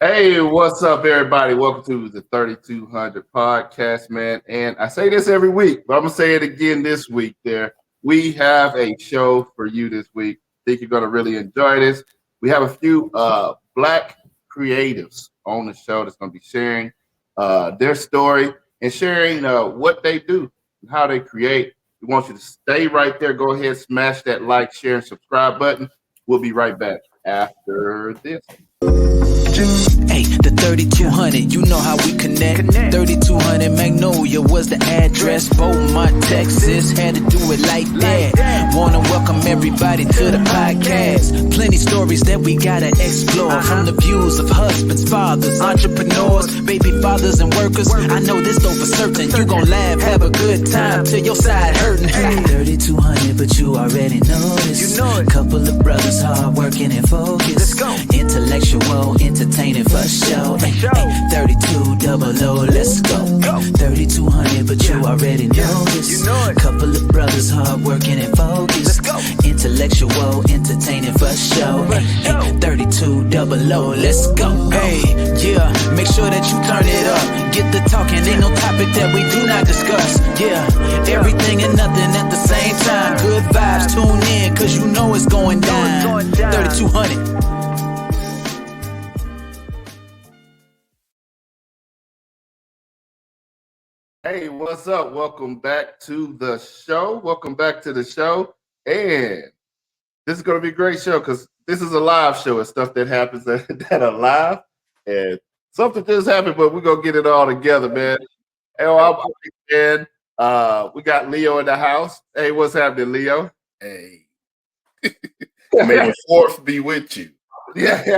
Hey, what's up, everybody? Welcome to the 3200 podcast, man. And I say this every week, but I'm going to say it again this week there. We have a show for you this week. Think you're going to really enjoy this. We have a few Black creatives on the show that's going to be sharing their story and sharing what they do and how they create. We want you to stay right there. Go ahead, smash that like, share, and subscribe button. We'll be right back after this. Hey, the 3200, you know how we connect. 3200 Magnolia was the address. Beaumont, Texas, had to do it like that. Wanna welcome everybody to the podcast. Plenty stories that we gotta explore. From the views of husbands, fathers, entrepreneurs, baby fathers and workers. I know this though for certain. You gon' laugh, have a good time till your side hurting. 3200, but you already know this. Couple of brothers hard working and focused. Intellectual, entertaining for show. 32 double O, let's go. 3200, but you already know this. Couple of brothers hard working and focused. Intellectual, entertaining for show. 32 double O, let's go. Hey, yeah, make sure that you turn it up. Get the talking, ain't no topic that we do not discuss. Yeah, everything and nothing at the same time. Good vibes, tune in, cause you know it's going down. 3200. Hey, what's up? Welcome back to the show. And this is going to be a great show because this is a live show and stuff that happens that are live. And something just happened, but we're going to get it all together, man. Hey, we got Leo in the house. Hey, what's happening, Leo? Hey. May the fourth be with you. Yeah.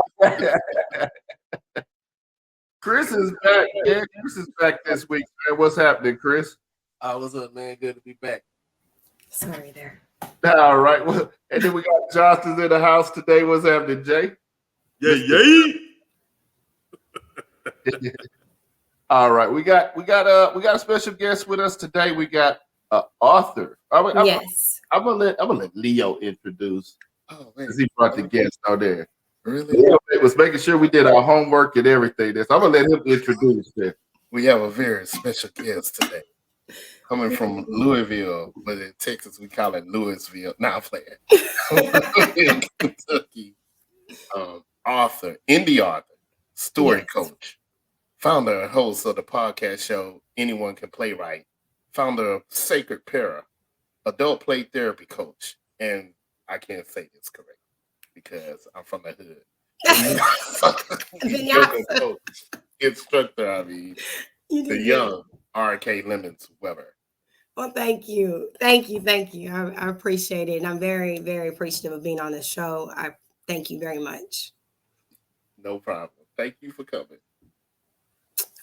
Chris is back. Yeah, Chris is back this week, man. What's happening, Chris? What's up, man? Good to be back. Sorry there. All right. Well, and then we got Johnson's in the house today. What's happening, Jay? Yeah. All right. We got a special guest with us today. We got author. Yes. I'm gonna let Leo introduce. Oh man, he brought the guest out there. Really? Leo was making sure we did our homework and everything. So I'm gonna let him introduce this. We have a very special guest today, coming from Louisville, but in Texas we call it Louisville. Now I'm playing. In Kentucky, author, indie author, story coach, founder and host of the podcast show Anyone Can Play Right, founder of Sacred Para, adult play therapy coach, and I can't say this correct because I'm from the hood. Coach, instructor, the young R.K. Lemons Weber. Well, thank you. I appreciate it. And I'm very, very appreciative of being on the show. I thank you very much. No problem. Thank you for coming.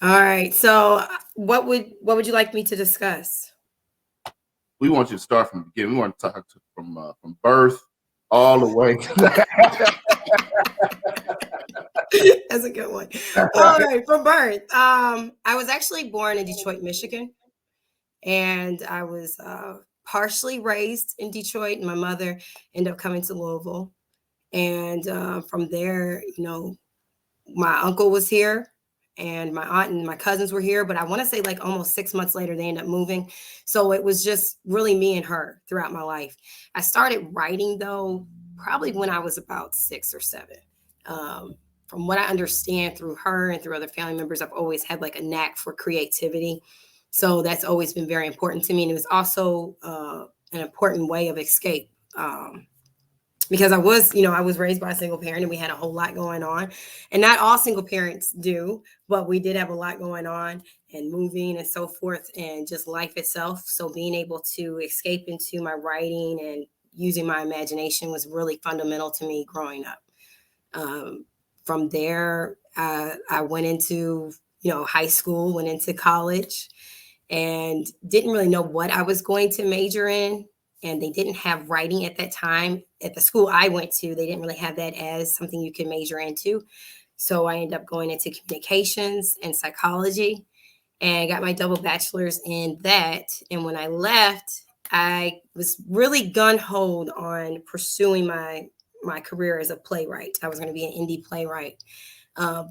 All right. So what would you like me to discuss? We want you to start from the beginning. We want to talk from birth all the way. That's a good one. All right, from birth. I was actually born in Detroit, Michigan, and I was partially raised in Detroit. And my mother ended up coming to Louisville, and from there, my uncle was here, and my aunt and my cousins were here. But I want to say like almost 6 months later, they ended up moving. So it was just really me and her throughout my life. I started writing though probably when I was about 6 or 7. From what I understand through her and through other family members, I've always had like a knack for creativity. So that's always been very important to me. And it was also an important way of escape because I was raised by a single parent and we had a whole lot going on. And not all single parents do, but we did have a lot going on and moving and so forth and just life itself. So being able to escape into my writing and using my imagination was really fundamental to me growing up. From there, I went into, high school, went into college and didn't really know what I was going to major in. And they didn't have writing at that time. At the school I went to, they didn't really have that as something you can major into. So I ended up going into communications and psychology and got my double bachelor's in that. And when I left, I was really gun-ho on pursuing my career as a playwright. I was going to be an indie playwright.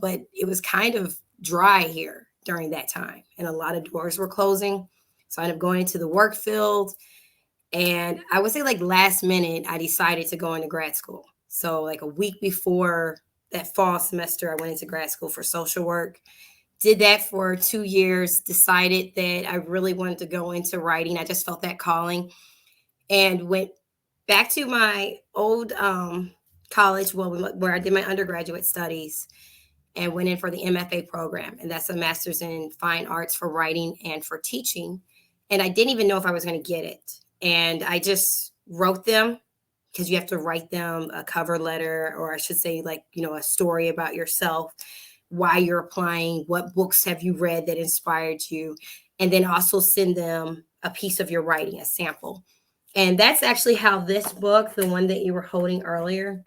but it was kind of dry here during that time, and a lot of doors were closing. So I ended up going into the work field, and I would say like last minute, I decided to go into grad school. So like a week before that fall semester, I went into grad school for social work. Did that for 2 years, decided that I really wanted to go into writing. I just felt that calling, and went back to my old college, where I did my undergraduate studies, and went in for the MFA program. And that's a master's in fine arts for writing and for teaching. And I didn't even know if I was going to get it. And I just wrote them, because you have to write them a cover letter, or I should say, like, a story about yourself, why you're applying, what books have you read that inspired you, and then also send them a piece of your writing, a sample. And that's actually how this book, the one that you were holding earlier,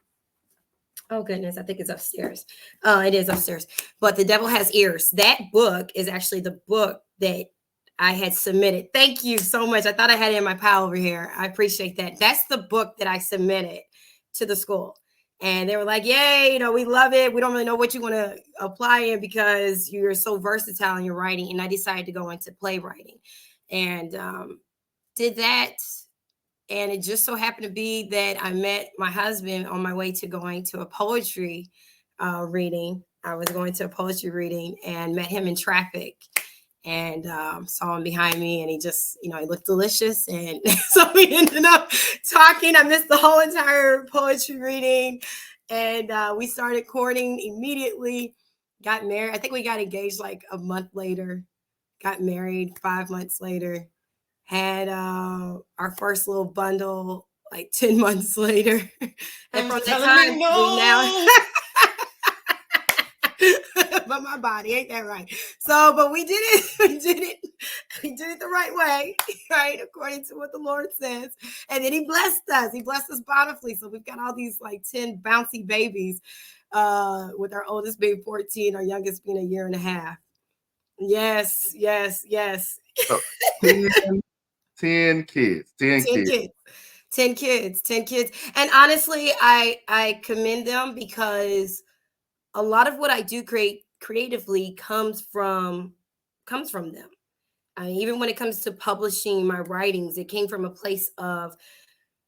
oh goodness, I think it's upstairs. It is upstairs. But The Devil Has Ears. That book is actually the book that I had submitted. Thank you so much. I thought I had it in my pile over here. I appreciate that. That's the book that I submitted to the school. And they were like, yay, we love it. We don't really know what you want to apply in, because you're so versatile in your writing. And I decided to go into playwriting, and did that. And it just so happened to be that I met my husband on my way to going to a poetry reading. I was going to a poetry reading and met him in traffic, and saw him behind me, and he just, he looked delicious. And so we ended up talking. I missed the whole entire poetry reading, and we started courting immediately, got married. I think we got engaged like a month later, got married 5 months later. Had our first little bundle like 10 months later. And from that time, we now but my body, ain't that right? So, but we did it. We did it the right way, right? According to what the Lord says. And then he blessed us. He blessed us bountifully. So we've got all these like 10 bouncy babies, with our oldest being 14, our youngest being a year and a half. Yes. So, 10 kids. 10 kids. And honestly, I commend them, because a lot of what I do creatively comes from them. I mean, even when it comes to publishing my writings, it came from a place of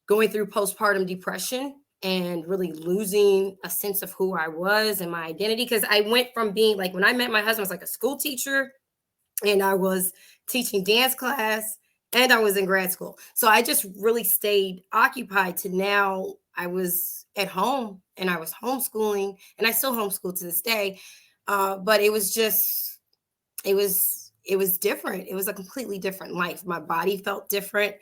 going through postpartum depression and really losing a sense of who I was and my identity. Because I went from being like, when I met my husband, I was like a school teacher, and I was teaching dance class, and I was in grad school. So I just really stayed occupied, to now I was at home and I was homeschooling, and I still homeschool to this day. But it was different. It was a completely different life. My body felt different.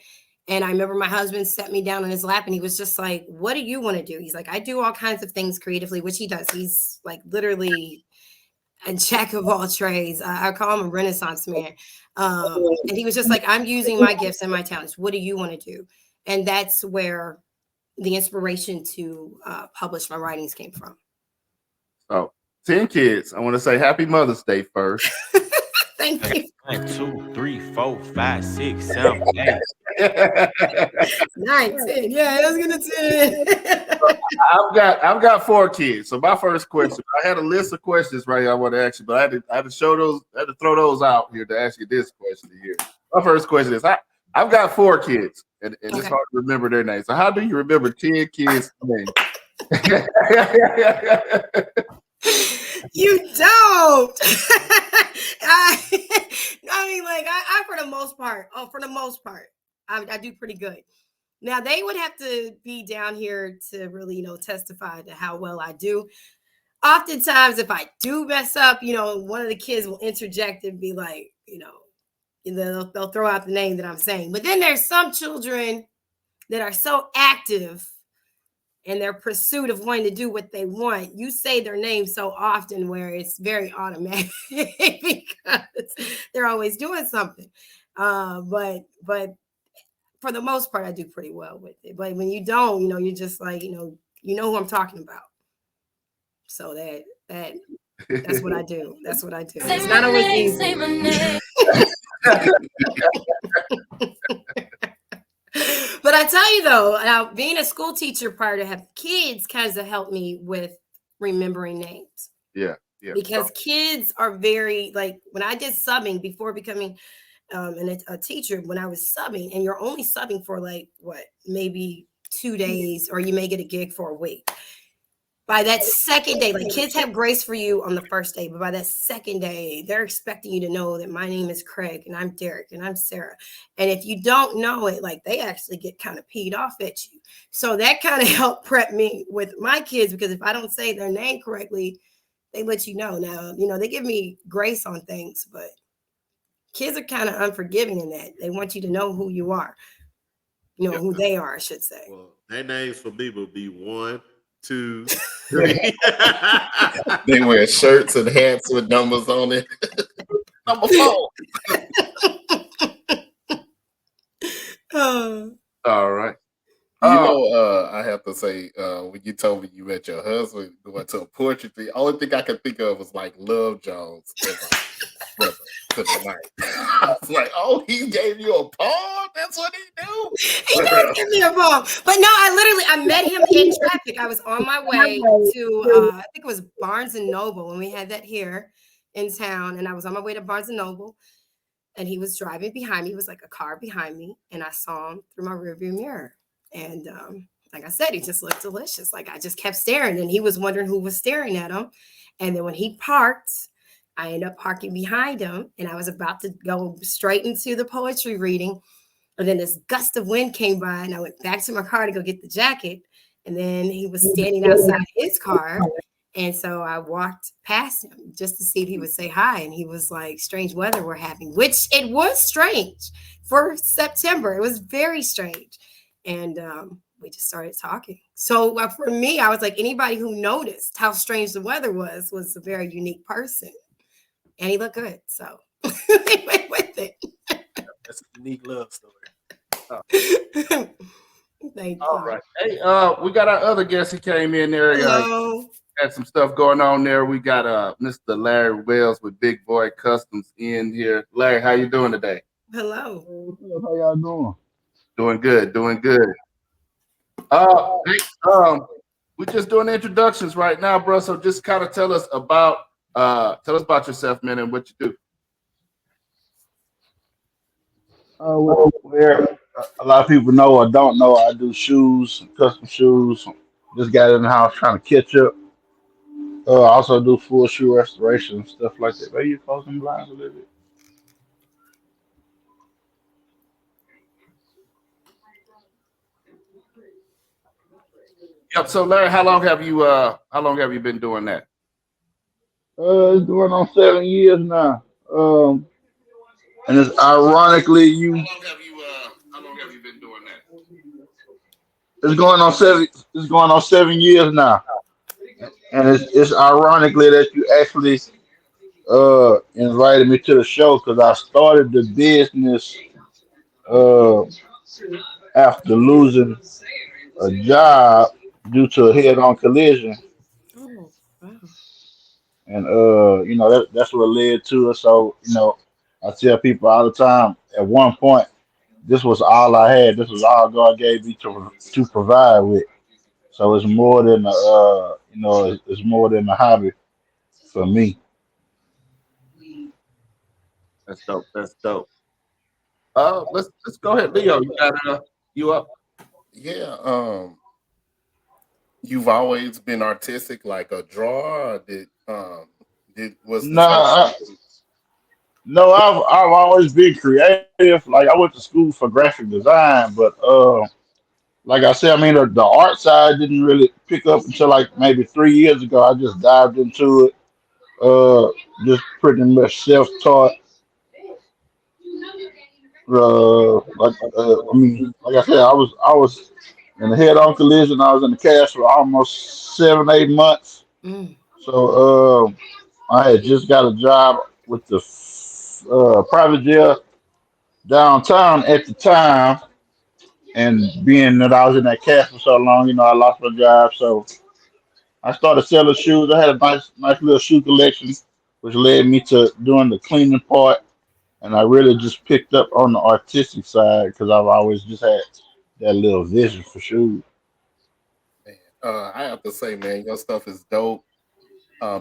And I remember my husband set me down on his lap, and he was just like, what do you want to do? He's like, I do all kinds of things creatively, which he does. He's like literally a jack of all trades. I call him a Renaissance man. And he was just like, I'm using my gifts and my talents. What do you want to do? And that's where the inspiration to publish my writings came from. So 10 kids. I want to say Happy Mother's Day first. Thank you. 1, 2, 3, 4, 5, 6, 7, 8. 9, 10. Yeah, I was gonna 10. I've got 4 kids. So my first question, I had a list of questions right here I want to ask you, but I had to throw those out here to ask you this question here. My first question is, I've got 4 kids, and it's hard to remember their names. So how do you remember 10 kids' names? You don't. I mean, like, I for the most part, I do pretty good. Now, they would have to be down here to really, testify to how well I do. Oftentimes, if I do mess up, one of the kids will interject and be like, they'll throw out the name that I'm saying. But then there's some children that are so active in their pursuit of wanting to do what they want. You say their name so often where it's very automatic because they're always doing something. But for the most part, I do pretty well with it. But when you don't, you're just like, you know who I'm talking about. So that's what I do. That's what I do. It's not always easy. Say my name. But I tell you though, being a school teacher prior to having kids kind of helped me with remembering names. Yeah, yeah. because kids are very like when I did subbing before becoming a teacher, when I was subbing, and you're only subbing for like what, maybe 2 days, or you may get a gig for a week. By that second day, like kids have grace for you on the first day, but by that second day, they're expecting you to know that my name is Craig and I'm Derek and I'm Sarah. And if you don't know it, like they actually get kind of peed off at you. So that kind of helped prep me with my kids, because if I don't say their name correctly, they let you know. Now, they give me grace on things, but kids are kind of unforgiving in that. They want you to know who you are, who they are, I should say. Well, their names for me would be 1, 2, 3. They wear shirts and hats with numbers on it. Number 4. Oh. All right. I have to say, when you told me you met your husband going to a portrait, the only thing I could think of was like Love Jones as a brother to the night. I was like, oh, he gave you a palm? That's what he do? He did give me a ball. But no, I met him in traffic. I was on my way to, I think it was Barnes and Noble when we had that here in town. And I was on my way to Barnes and Noble, and he was driving behind me. It was like a car behind me. And I saw him through my rearview mirror. And like I said, he just looked delicious. Like I just kept staring, and he was wondering who was staring at him. And then when he parked, I ended up parking behind him, and I was about to go straight into the poetry reading. And then this gust of wind came by, and I went back to my car to go get the jacket. And then he was standing outside his car. And so I walked past him just to see if he would say hi. And he was like, strange weather we're having, which it was strange for September. It was very strange. And we just started talking. So for me, I was like, anybody who noticed how strange the weather was a very unique person. And he looked good. So they went with it. That's a unique love story. Thank you. All right. Hey, we got our other guest. He came in there. Hello. Had some stuff going on there. We got Mr. Larry Wells with Big Boy Customs in here. Larry, how you doing today? Hello. How y'all doing? Doing good. We're just doing introductions right now, bro. So just kind of tell us about yourself, man, and what you do. Where a lot of people know or don't know, I do shoes, custom shoes. Just got in the house trying to catch up. I also do full shoe restoration and stuff like that. Maybe you close them blinds a little bit. Yep. So Larry, how long have you been doing that? It's going on 7 years now. And it's ironically How long have you been doing that? it's going on 7 years now. And it's ironically that you actually invited me to the show because I started the business uh after losing a job due to a head-on collision, Oh, wow. and that's what led to it. So I tell people all the time. At one point, this was all I had. This was all God gave me to provide with. So it's more than it's more than a hobby for me. That's dope. Let's go ahead, Leo. You got you up? Yeah. You've always been artistic, like a drawer. Or was No, this like no, I've always been creative. Like I went to school for graphic design, but like I said, I mean the art side didn't really pick up until like maybe 3 years ago. I just dived into it, uh, just pretty much self-taught. Like I said, I was in the head-on collision. I was in the cast for almost 7, 8 months. Mm. So I had just got a job with the private jail downtown at the time, and being that I was in that cast for so long, I lost my job. So I started selling shoes. I had a nice little shoe collection, which led me to doing the cleaning part. And I really just picked up on the artistic side because I've always just had that little vision for shoes. man? I have to say, man, your stuff is dope.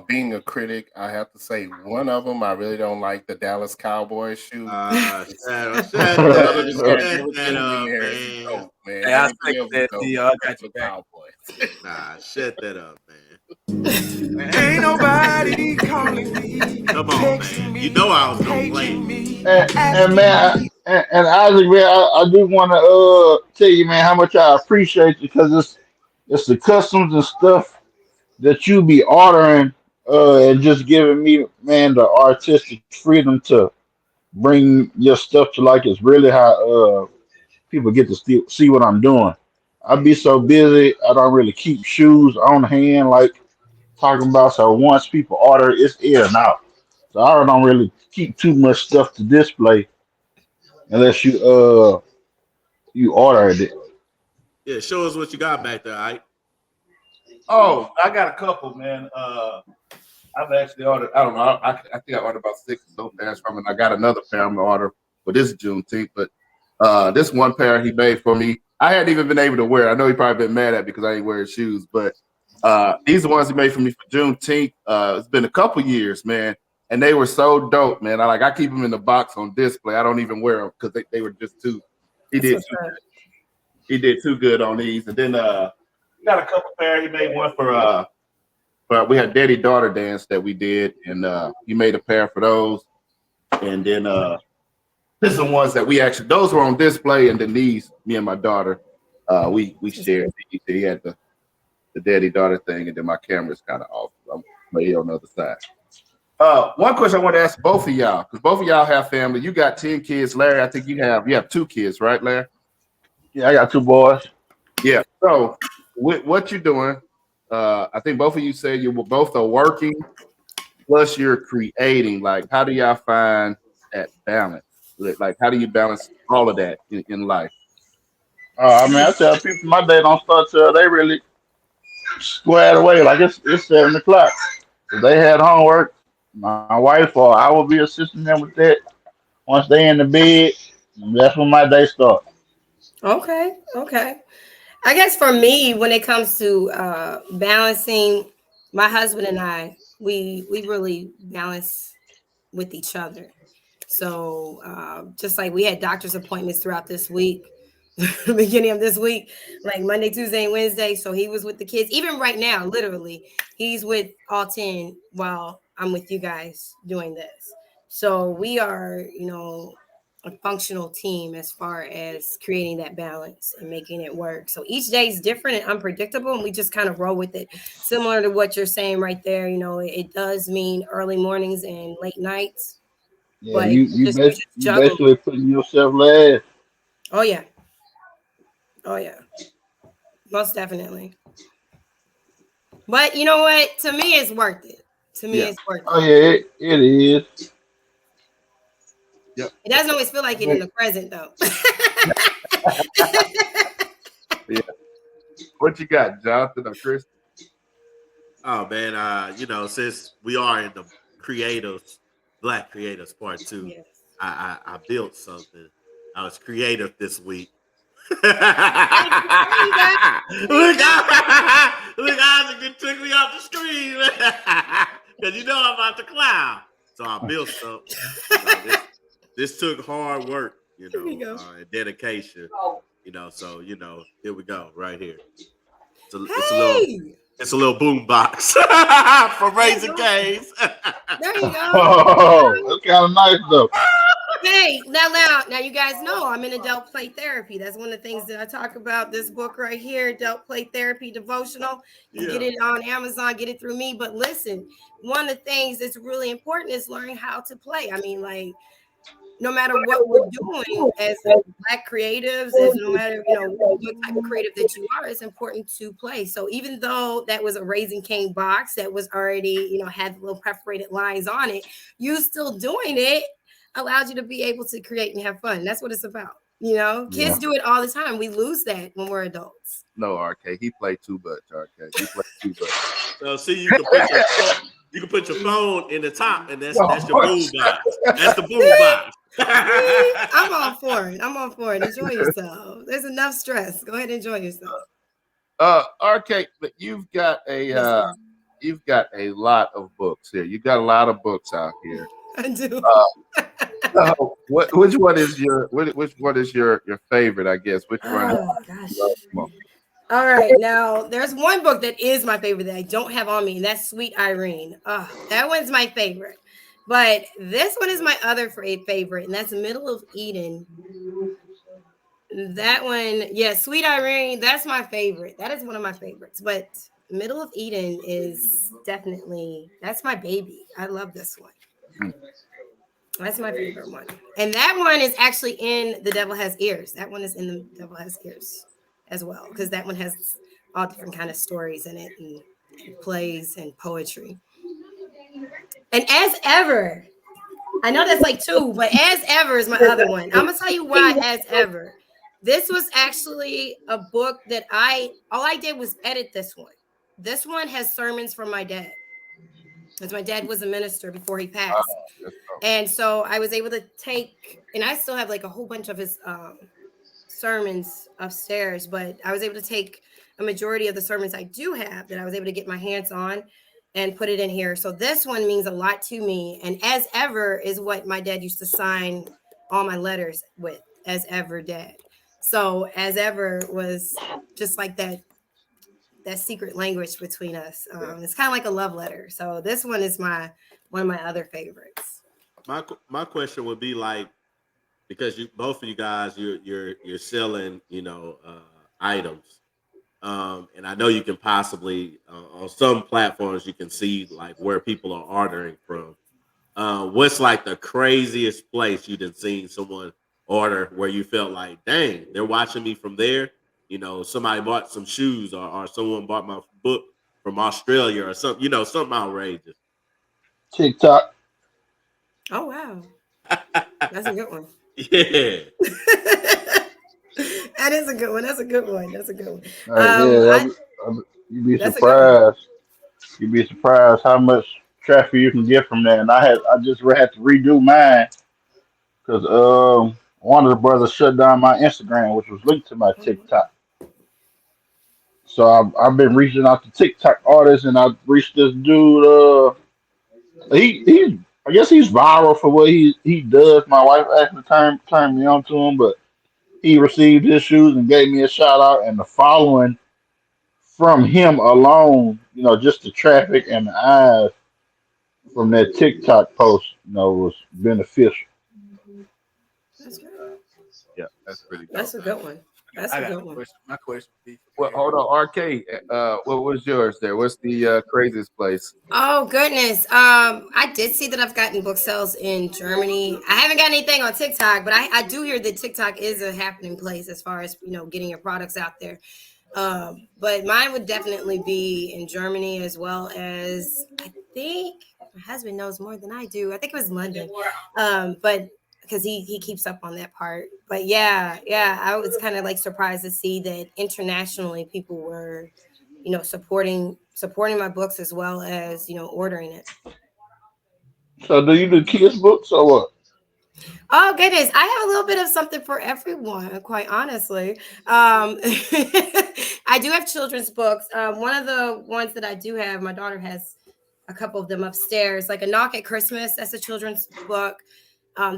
Being a critic, I have to say one of them I really don't like the Dallas Cowboys shoe. Shut Other than that, that everything in up, there is man. dope, man. Hey, I Everything else is that dope. deal. I got Except you the back. Cowboys. Nah, shut that up, man. Ain't nobody calling me. Come on, man. You know I was gonna play it. And man, and Isaac, man, I do want to tell you, man, how much I appreciate you because it's the customs and stuff that you be ordering and just giving me, man, the artistic freedom to bring your stuff to like it's really how people get to see what I'm doing. I be so busy, I don't really keep shoes on hand like talking about. So once people order, it's in and out. So I don't really keep too much stuff to display unless you ordered it. Yeah, show us what you got back there, Ike. Oh, I got a couple, man. I've actually ordered. I don't know. I think I ordered about 6 of those pairs from him. I got another pair I'm gonna order for this Juneteenth. But this one pair he made for me, I hadn't even been able to wear. I know he probably been mad at me because I ain't wearing shoes. But these are the ones he made for me for Juneteenth. It's been a couple years, man, and they were so dope, man. I keep them in the box on display. I don't even wear them because they were just too. He did too good on these, and then got a couple pair. He made one for but we had daddy daughter dance that we did, and he made a pair for those. And then this is the ones that we actually those were on display, and then these me and my daughter we shared. He had the daddy daughter thing, and then my camera's kind of off. I'm here on the other side. One question I want to ask both of y'all, because both of y'all have family. You got 10 kids, Larry. I think you have 2 kids, right, Larry? Yeah, I got 2 boys. Yeah. So what you doing? I think both of you said you both are working, plus you're creating. Like, how do y'all find that balance? Like, how do you balance all of that in life? I mean, I tell people my day don't start till they really squared away. Like it's 7 o'clock. If they had homework, my wife or I will be assisting them with that. Once they in the bed, that's when my day starts. Okay. I guess for me, when it comes to balancing, my husband and I, we really balance with each other. So just like we had doctor's appointments throughout this week, the beginning of this week, like Monday, Tuesday, and Wednesday. So he was with the kids. Even right now, literally, he's with all 10 while I'm with you guys doing this. So we are, a functional team as far as creating that balance and making it work. So each day is different and unpredictable, and we just kind of roll with it. Similar to what you're saying right there, it does mean early mornings and late nights, Yeah, but you just you juggle. basically putting yourself last. Oh yeah. Oh yeah. Most definitely. But you know what? To me, it's worth it. To me, Yeah. it's worth Oh it. yeah, it is. Yep. It doesn't always feel like it in the present, though. Yeah. What you got, Jonathan or Chris? Oh man, since we are in the Black creators part 2, Yes. I built something. I was creative this week. Look, There you go. Isaac, it took me off the screen because I'm about to clown. So I built something. This took hard work, Here we go. and dedication. So here we go, right here. Hey, It's a little boom box from Raising Cane's. there you go. Oh, that's kind of nice though. Hey, now, you guys know I'm in adult play therapy. That's one of the things that I talk about. This book right here, Adult Play Therapy Devotional. You get it on Amazon, get it through me. But listen, one of the things that's really important is learning how to play. I mean, like, no matter what we're doing as Black creatives, as no matter what type of creative that you are, it's important to play. So even though that was a Raising Cane box that was already had the little perforated lines on it, you still doing it allows you to be able to create and have fun. That's what it's about. Kids do it all the time. We lose that when we're adults. No, RK. He played too much, RK. He played too much. So see, you can put your phone in the top, and that's your boom box. That's the boom box. I'm all for it. Enjoy yourself. There's enough stress. Go ahead and enjoy yourself. RK, but you've got a you've got a lot of books here. You got a lot of books out here. I do. Which one is your favorite? I guess which one? Oh gosh. All right, now there's one book that is my favorite that I don't have on me, and that's Sweet Irene. That one's my favorite. But this one is my other favorite, and that's Middle of Eden. That one, yeah, Sweet Irene, that's my favorite. That is one of my favorites. But Middle of Eden is definitely, that's my baby. I love this one. That's my favorite one. And that one is actually in The Devil Has Ears. That one is in The Devil Has Ears as well, because that one has all different kind of stories in it, and plays and poetry. And As Ever, I know that's like two, but As Ever is my other one. I'm gonna tell you why As Ever. This was actually a book that all I did was edit this one. This one has sermons from my dad, because my dad was a minister before he passed. And so I was able to take, and I still have like a whole bunch of his sermons upstairs, but I was able to take a majority of the sermons I do have that I was able to get my hands on and put it in here. So this one means a lot to me. And As Ever is what my dad used to sign all my letters with, As Ever Dad. So As Ever was just like that secret language between us. It's kind of like a love letter. So this one is one of my other favorites. My question would be like, because both of you guys you're selling items, and I know you can possibly on some platforms you can see like where people are ordering from. What's like the craziest place you've seen someone order where you felt like, dang, they're watching me from there? Somebody bought some shoes, or someone bought my book from Australia, or something. Something outrageous. TikTok. Oh wow, that's a good one. Yeah. That is a good one. That's a good one. That's a good one. You'd be surprised. You'd be surprised how much traffic you can get from that. And I just had to redo mine because one of the brothers shut down my Instagram, which was linked to my TikTok. So I've been reaching out to TikTok artists, and I reached this dude. He I guess he's viral for what he does. My wife actually turned me on to him, but he received his shoes and gave me a shout out, and the following from him alone, just the traffic and the eyes from that TikTok post, was beneficial. That's good. Yeah, that's pretty good. That's a good one. That's a good one. My question would be, Well, hold on, RK. What was yours there? What's the craziest place? Oh goodness. I did see that I've gotten book sales in Germany. I haven't got anything on TikTok, but I do hear that TikTok is a happening place as far as getting your products out there. But mine would definitely be in Germany, as well as I think my husband knows more than I do. I think it was London. But because he keeps up on that part. But yeah, I was kind of like surprised to see that internationally people were, supporting my books as well as, ordering it. So do you do kids books or what? Oh goodness, I have a little bit of something for everyone, quite honestly. I do have children's books. One of the ones that I do have, my daughter has a couple of them upstairs, like A Knock at Christmas. That's a children's book.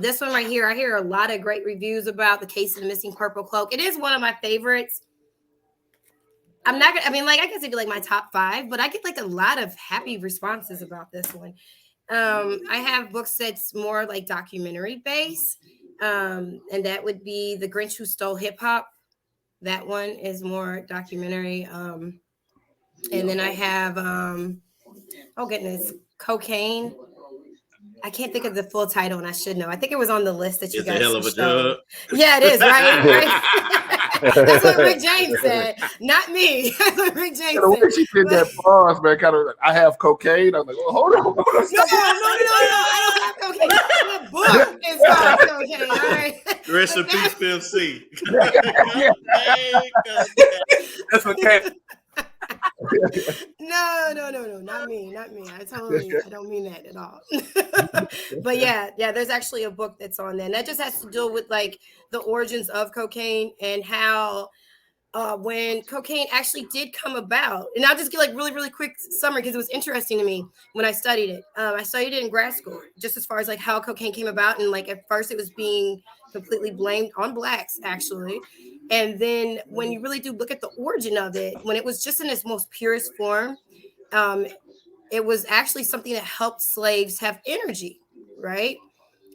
This one right here, I hear a lot of great reviews about The Case of the Missing Purple Cloak. It is one of my favorites. I guess it'd be like my top 5, but I get like a lot of happy responses about this one. I have books that's more like documentary based, and that would be The Grinch Who Stole Hip Hop. That one is more documentary. And then I have, oh goodness, Cocaine. I can't think of the full title, and I should know. I think it was on the list that you guys It's a hell of a showed. drug. Yeah, it is, right? That's what Rick James said, not me. That's what Rick James The way said. she did that pause, man, kind of. I have cocaine. I'm like, well, hold on. No, I don't have cocaine. The book is called Cocaine, all right? Rest in peace, Phil C. That's okay. No, not me. I don't mean that at all. But yeah, there's actually a book that's on there, and that just has to deal with like the origins of cocaine and how when cocaine actually did come about. And I'll just get like really, really quick summary because it was interesting to me when I studied it. I studied it in grad school, just as far as like how cocaine came about. And like at first it was being completely blamed on blacks, actually. And then when you really do look at the origin of it, when it was just in its most purest form, um, it was actually something that helped slaves have energy, right?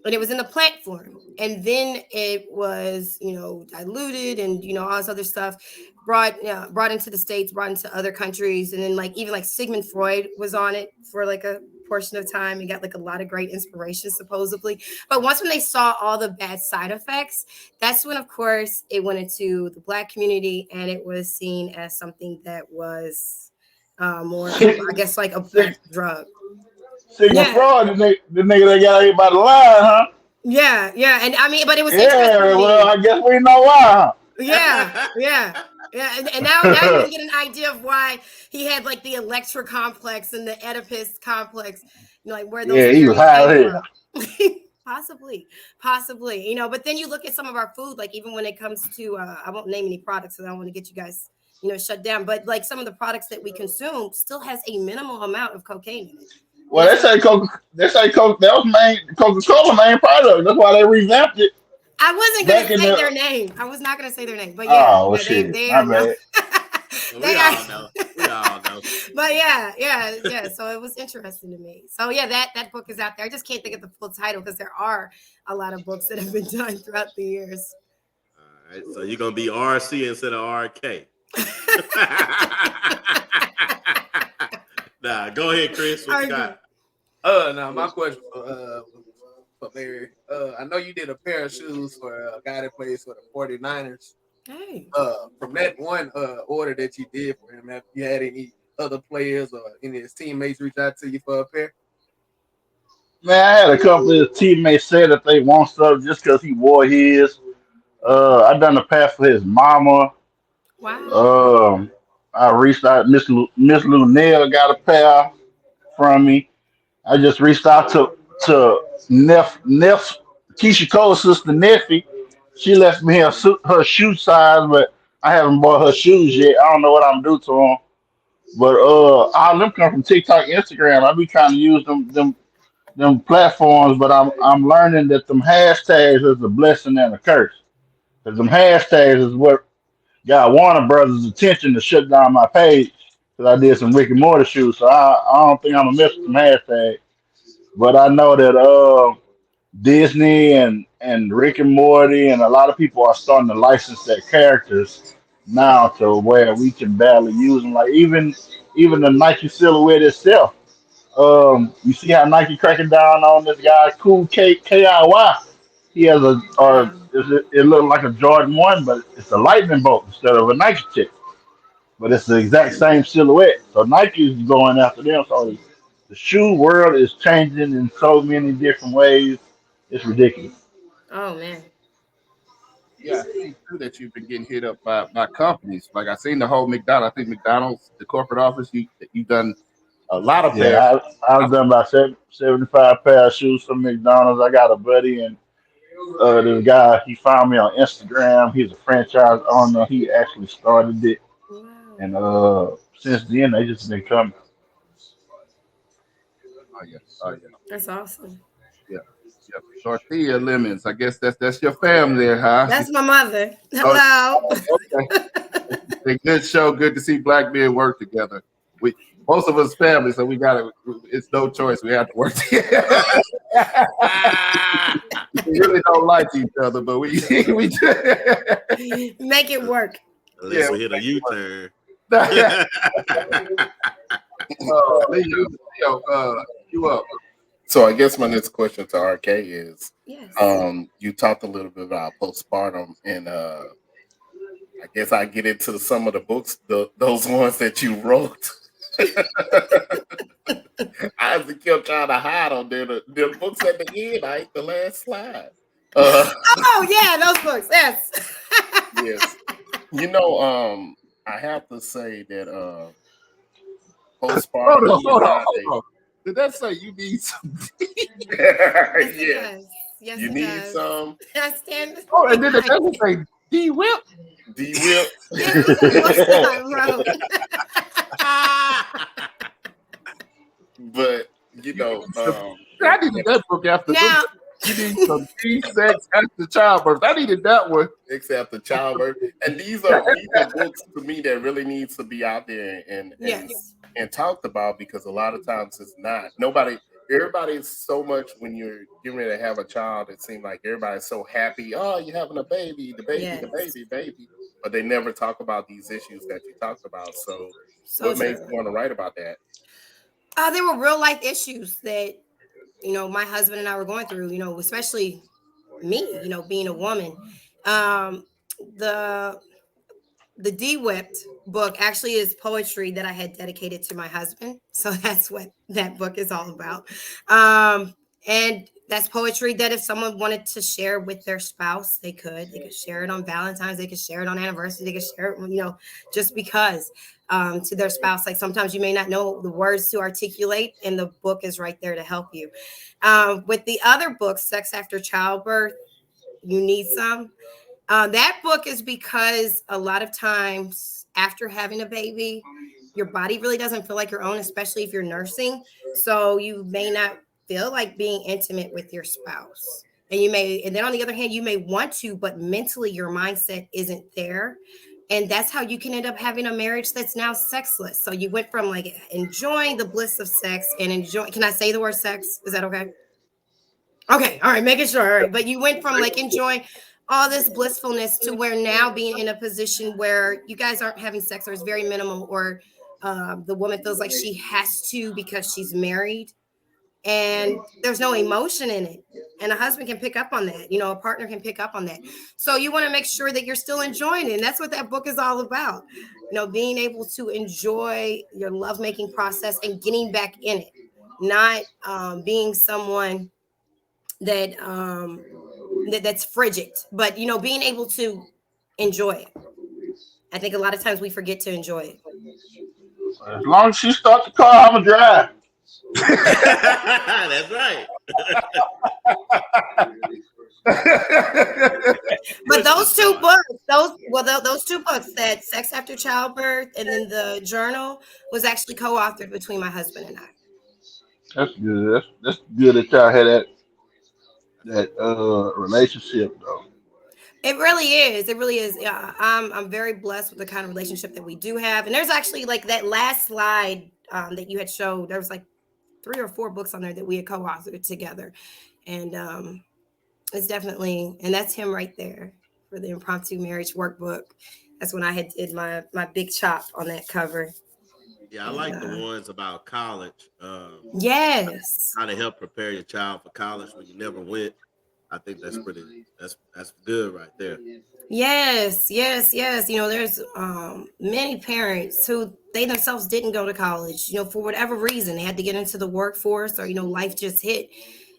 And it was in the plant form, and then it was diluted and all this other stuff brought into the States, brought into other countries, and then like even like Sigmund Freud was on it for like a portion of time and got like a lot of great inspiration supposedly. But once when they saw all the bad side effects, that's when of course it went into the black community and it was seen as something that was more, I guess, like a black drug. Sigmund Yeah. Freud, the nigga that got everybody lying, huh? Yeah, and I mean, but it was interesting Yeah, to well, me. I guess we know why, huh? Yeah, and now you can get an idea of why he had like the Electra complex and the Oedipus complex, like where those Yeah, he was theories high came as hell. from. Possibly, but then you look at some of our food, like even when it comes to, I won't name any products, because I don't want to get you guys, shut down. But like some of the products that we consume still has a minimal amount of cocaine in it. Well, they say Coke, that was Coca-Cola main product. That's why they revamped it I wasn't back gonna in say the. their name. I was not gonna say their name, but yeah, Oh, well, yeah, shit, they my are no, bad. they We are. all know. We all know. But yeah. So it was interesting to me. So yeah, that book is out there. I just can't think of the full title because there are a lot of books that have been done throughout the years. All right, so you're gonna be RC instead of RK. Nah, go ahead, Chris. What you got? Now my question for Larry. I know you did a pair of shoes for a guy that plays for the 49ers. Hey. From that one order that you did for him, have you had any other players or any of his teammates reach out to you for a pair? Man, I had a couple of teammates say that they want stuff just because he wore his. I done the pass for his mama. Wow. Um, I reached out. Miss Lunell got a pair from me. I just reached out to Neff Keisha Cole's sister Neffy. She left me her shoe size, but I haven't bought her shoes yet. I don't know what I'm due to them. But all them come from TikTok, Instagram. I be trying to use them platforms, but I'm learning that them hashtags is a blessing and a curse. Because them hashtags is what got Warner Brothers' attention to shut down my page because I did some Rick and Morty shoes. So I don't think I'm gonna miss some hashtags. But I know that Disney and Rick and Morty and a lot of people are starting to license their characters now to where we can barely use them. Like even the Nike silhouette itself. You see how Nike cracking down on this guy, Cool KIY. He has Wow. it looks like a Jordan 1, but it's a lightning bolt instead of a Nike chick. But it's the exact same silhouette. So Nike is going after them. So the shoe world is changing in so many different ways. It's ridiculous. Oh man. Yeah, I think too that you've been getting hit up by companies. Like I seen the whole McDonald's. I think McDonald's, the corporate office, you've done a lot of pairs. Yeah, I've done about 75 pair of shoes from McDonald's. I got a buddy and this guy, he found me on Instagram. He's a franchise owner. He actually started it. Wow. And since then, they just been coming. Oh yeah, oh yeah, That's awesome. yeah, yeah. Tortilla lemons. I guess that's your family there, huh? That's my mother. Oh, Hello. okay. It's a good show. Good to see black men work together. We most of us family, so we gotta. It's no choice. We have to work together. We really don't like each other, but we we Make it work. Unless we hit a U-turn. Leo, you up? So I guess my next question to RK is, Yes. you talked a little bit about postpartum, and I guess I get into some of the books, those ones that you wrote. I just kept trying to hide on there. The books at the end, I ate the last slide. Oh yeah, those books. Yes. Yes. I have to say that postpartum. Hold on. Did that say you need some? Yes, it Yeah. does. Yes, You it need does. some. I stand. Oh, and then it doesn't say D Whip. D Whip. Yeah, what's that, bro? But you know, I needed that book after Now, you need some D-sex after childbirth. I needed that one. except the childbirth, and these are books to me that really needs to be out there yes. and talked about, because a lot of times it's not. Everybody's so much, when you're getting ready to have a child, it seems like everybody's so happy. Oh, you're having a baby, the baby, the Yes. baby, baby. But they never talk about these issues that you talked about. So So what made true. you want to write about that? There were real life issues that, my husband and I were going through, especially me, being a woman. Um, the the De-Whipped book actually is poetry that I had dedicated to my husband. So that's what that book is all about. And that's poetry that if someone wanted to share with their spouse, they could. They could share it on Valentine's, they could share it on anniversary, they could share it, just because to their spouse. Like sometimes you may not know the words to articulate, and the book is right there to help you. With the other book, Sex After Childbirth, You Need Some. That book is because a lot of times after having a baby, your body really doesn't feel like your own, especially if you're nursing. So you may not feel like being intimate with your spouse. And then on the other hand, you may want to, but mentally your mindset isn't there. And that's how you can end up having a marriage that's now sexless. So you went from like enjoying the bliss of sex and can I say the word sex? Is that okay? Okay, all right, making sure. All right, but you went from like enjoying all this blissfulness to where now being in a position where you guys aren't having sex, or it's very minimal, or the woman feels like she has to because she's married, and there's no emotion in it. And a husband can pick up on that. A partner can pick up on that. So you want to make sure that you're still enjoying it. And that's what that book is all about. Being able to enjoy your lovemaking process and getting back in it, not being someone that's frigid, but being able to enjoy it. I think a lot of times we forget to enjoy it. As long as she starts the car, I'ma drive. That's right. But those two books, those two books, that Sex After Childbirth and then the journal, was actually co-authored between my husband and I. That's good. That's good that y'all had that relationship though. It really is. It really is. Yeah, I'm very blessed with the kind of relationship that we do have. And there's actually like that last slide that you had showed. There was like 3 or 4 books on there that we had co-authored together, and it's definitely, and that's him right there for the impromptu marriage workbook. That's when I had did my big chop on that cover. Yeah, I And, like the ones about college. yes. How to help prepare your child for college when you never went. I think that's pretty. That's good right there. Yes, yes, yes. There's many parents who they themselves didn't go to college, for whatever reason. They had to get into the workforce, or, life just hit.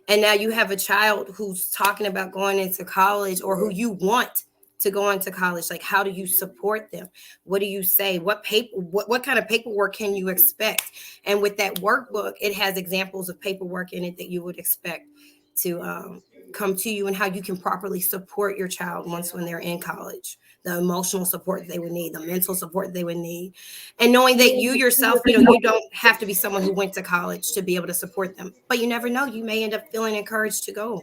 And now you have a child who's talking about going into college, or who you want to go into college. Like, how do you support them? What do you say? What kind of paperwork can you expect? And with that workbook, it has examples of paperwork in it that you would expect to come to you, and how you can properly support your child when they're in college, the emotional support that they would need, the mental support that they would need, and knowing that you yourself, you don't have to be someone who went to college to be able to support them, but you never know, you may end up feeling encouraged to go.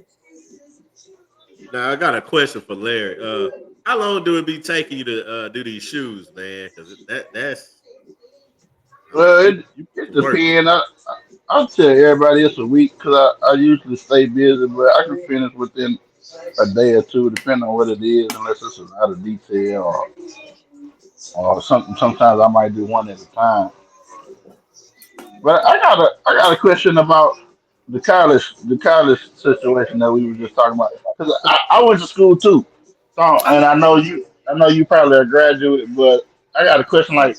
Now I got a question for Larry. How long do it be taking you to do these shoes, man? Because that's I mean, Well, you it work it. depends. I'll tell everybody it's a week because I usually stay busy, but I can finish within a day or two, depending on what it is, unless it's a lot of detail or something. Sometimes I might do one at a time. But I got a question about the college situation that we were just talking about, because I went to school too, so and Okay. I know you probably a graduate, but I got a question like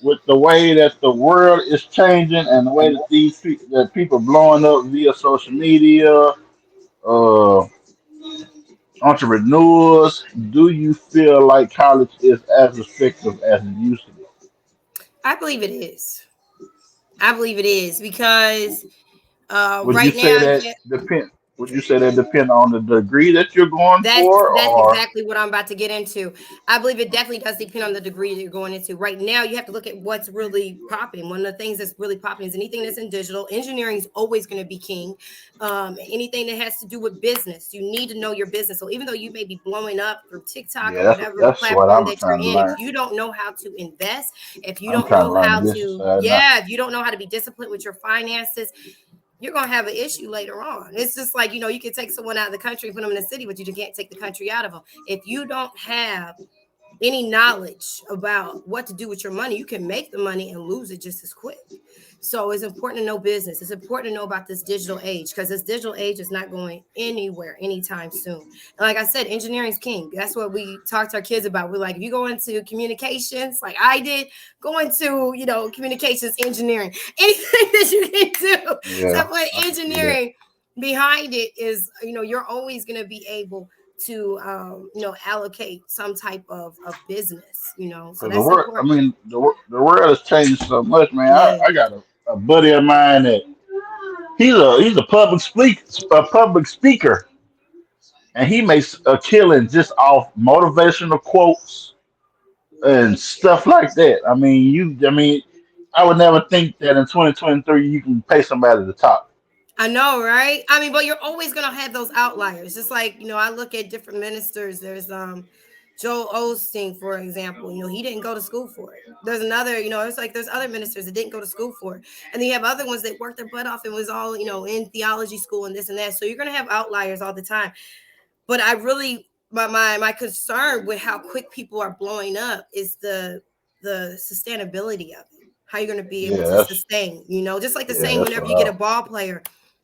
with the way that the world is changing and the way that that people blowing up via social media, uh, entrepreneurs, do you feel like college is as effective as it used to be? I believe it is. I believe it is because Would you right say now, that yeah. depend? Would you say that depend on the degree that you're going for, That's or exactly what I'm about to get into. I believe it definitely does depend on the degree that you're going into. Right now, you have to look at what's really popping. One of the things that's really popping is anything that's in digital. Engineering is always going to be king. Anything that has to do with business, you need to know your business. So even though you may be blowing up through TikTok or yeah, whatever that's what platform I'm that you're trying to in, if learn. you don't know how to invest, if you I'm don't trying to know learn the how business to, side now. yeah, if you don't know how to be disciplined with your finances, you're going to have an issue later on. It's just like, you can take someone out of the country and put them in the city, but you just can't take the country out of them. If you don't have any knowledge about what to do with your money, you can make the money and lose it just as quick. So it's important to know business. It's important to know about this digital age because this digital age is not going anywhere anytime soon. And like I said, engineering is king. That's what we talk to our kids about. We're like, if you go into communications, like I did, go into, communications engineering, anything that you can do. Yeah, So put I can see that. engineering behind it is, you're always going to be able to allocate some type of business, so Because the that's world, I important. mean, the world has changed so much, man. Yeah, I got a buddy of mine that he's a public speaker, and he makes a killing just off motivational quotes and stuff like that. I mean, I would never think that in 2023 you can pay somebody to talk. I know, right? I mean, but you're always gonna have those outliers. Just like, I look at different ministers. There's Joel Osteen, for example. He didn't go to school for it. There's another, it's like there's other ministers that didn't go to school for it. And then you have other ones that worked their butt off and was all, in theology school and this and that. So you're gonna have outliers all the time. But I really my concern with how quick people are blowing up is the sustainability of it. How you're going to be able Yeah, to sustain, just like the same that's whenever what you get a ball player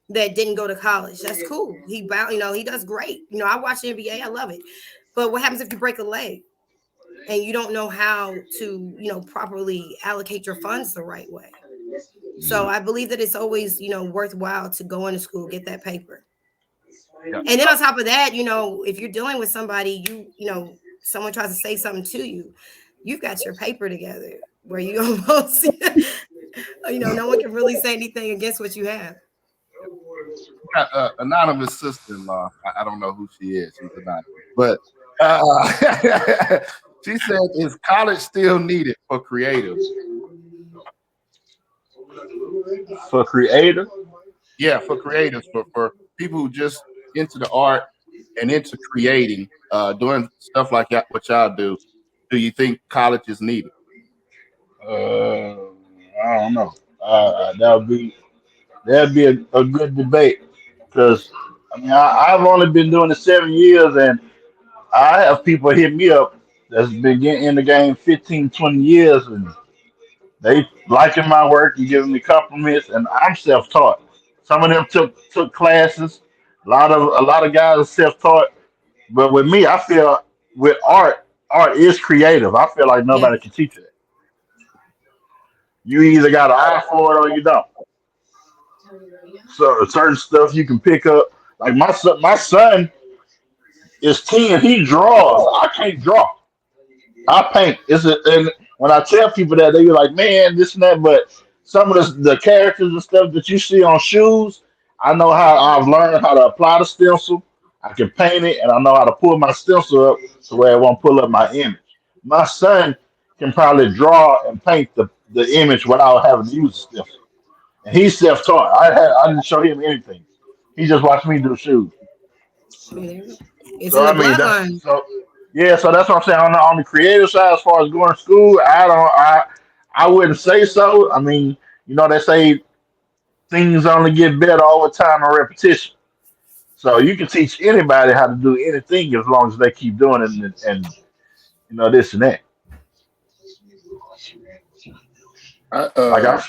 that didn't go to college. That's cool. He does great. I watch the NBA. I love it. But what happens if you break a leg and you don't know how to, properly allocate your funds the right way? So I believe that it's always, worthwhile to go into school, get that paper. Yeah. And then on top of that, if you're dealing with somebody, someone tries to say something to you, you've got your paper together where you almost, no one can really say anything against what you have. Got anonymous sister-in-law. I don't know who she is. She's anonymous, but uh, she said, "Is college still needed for creatives?" for creative. Yeah, for creatives, for people who just into the art and into creating, doing stuff like that, what y'all do. Do you think college is needed? I don't know. That'd be a good debate because I've only been doing it 7 years, and I have people hit me up that's been getting in the game 15, 20 years, and they liking my work and giving me compliments, and I'm self-taught. Some of them took classes. A lot of guys are self-taught, but with me, I feel with art is creative. I feel like Yes. nobody can teach it. You either got an eye for it or you don't. So certain stuff you can pick up. Like my son is 10. He draws. I can't draw. I paint. And when I tell people that, they be like, "Man, this and that." But some of the characters and stuff that you see on shoes, I know how. I've learned how to apply the stencil. I can paint it, and I know how to pull my stencil up to where it won't pull up my image. My son can probably draw and paint the image without having to use a stencil, and he's self-taught. I didn't show him anything. He just watched me do shoes. It's So in the I mean, that's bloodline. so yeah. So that's what I'm saying on the creative side. As far as going to school, I wouldn't say so. I mean, they say things only get better over time and repetition. So you can teach anybody how to do anything as long as they keep doing it and this and that. I Like uh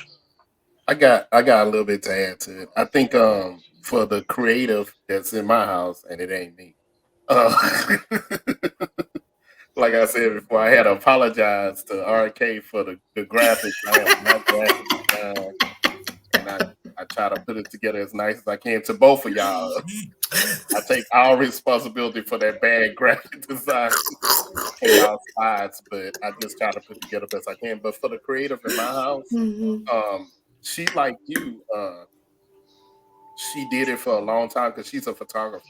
I got a little bit to add to it. I think for the creative that's in my house, and it ain't me. Uh, like I said before, I had to apologize to RK for the graphics. I am not graphic design, and I try to put it together as nice as I can to both of y'all. I take all responsibility for that bad graphic design on y'all sides, but I just try to put together best I can. But for the creative in my house, Mhm. she like you. she did it for a long time because she's a photographer.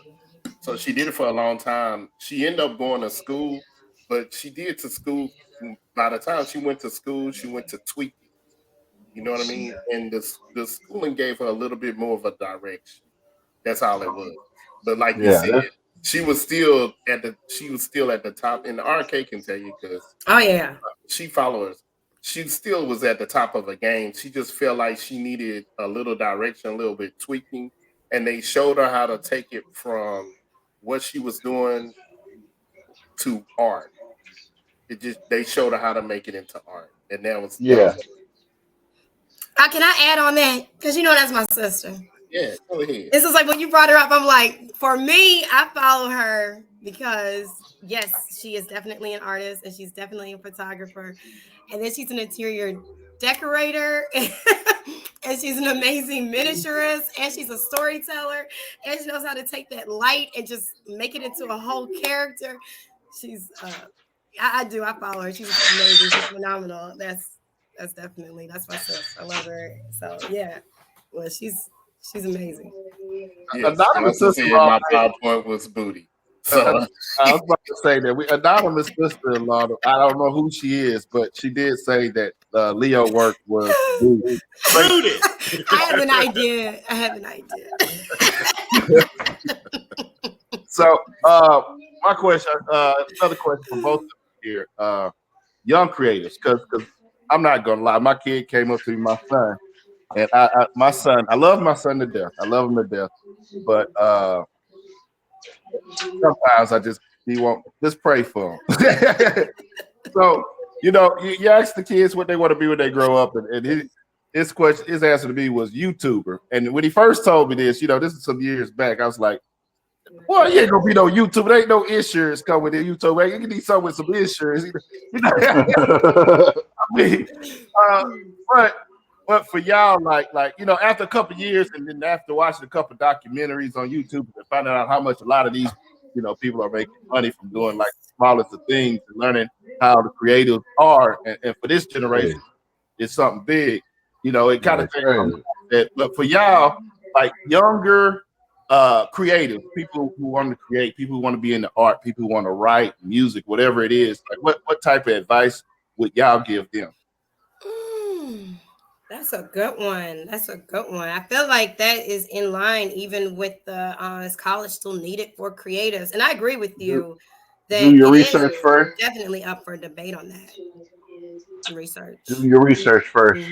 So she did it for a long time. She ended up going to school, but she did to school. By the time she went to school, she went to tweaking. You know what I mean? And the schooling gave her a little bit more of a direction. That's all it was. But like you Yeah, said, she was still at the top. And the RK can tell you because Oh yeah. she followers. She still was at the top of a game. She just felt like she needed a little direction, a little bit tweaking, and they showed her how to take it from what she was doing to art. It just they showed her how to make it into art, and that was yeah. Can I add on that? Because you know that's my sister. yeah. Go ahead. This is like when you brought her up, I'm like, for me, I follow her because yes, she is definitely an artist and she's definitely a photographer. And then she's an interior decorator and she's an amazing miniaturist and she's a storyteller and she knows how to take that light and just make it into a whole character. She's I follow her. She's amazing. She's phenomenal. That's definitely that's my sis. I love her. So yeah. Well, she's amazing. Yes, and I Anonymous just sister said law. my PowerPoint was booty. So I was about to say that anonymous sister in law. I don't know who she is, but she did say that Leo work was booty. Booty. I have an idea. I have an idea. So, my question, another question for both of you here, young creators, because I'm not gonna lie, my kid came up to me, my son, and my son, I love my son to death. I love him to death, but sometimes I just he won't just pray for him. So, you ask the kids what they want to be when they grow up, and his answer to me was YouTuber. And when he first told me this, this is some years back, I was like, well, you ain't gonna be no YouTuber. There ain't no insurance coming in YouTube. You need something with some insurance. I mean, but for y'all, like after a couple years, and then after watching a couple documentaries on YouTube, and finding out how much a lot of these people are making money from doing like the smallest of things and learning how the creatives are, and for this generation, it's something big. It kind of takes that. But for y'all, like younger creative people who want to create, people who want to be in the art, people who want to write music, whatever it is, like what type of advice would y'all give them? That's a good one. That's a good one. I feel like that is in line even with the is college still needed for creatives. And I agree with you that Do your it is research first. definitely up for debate on that. Research. Do your research first.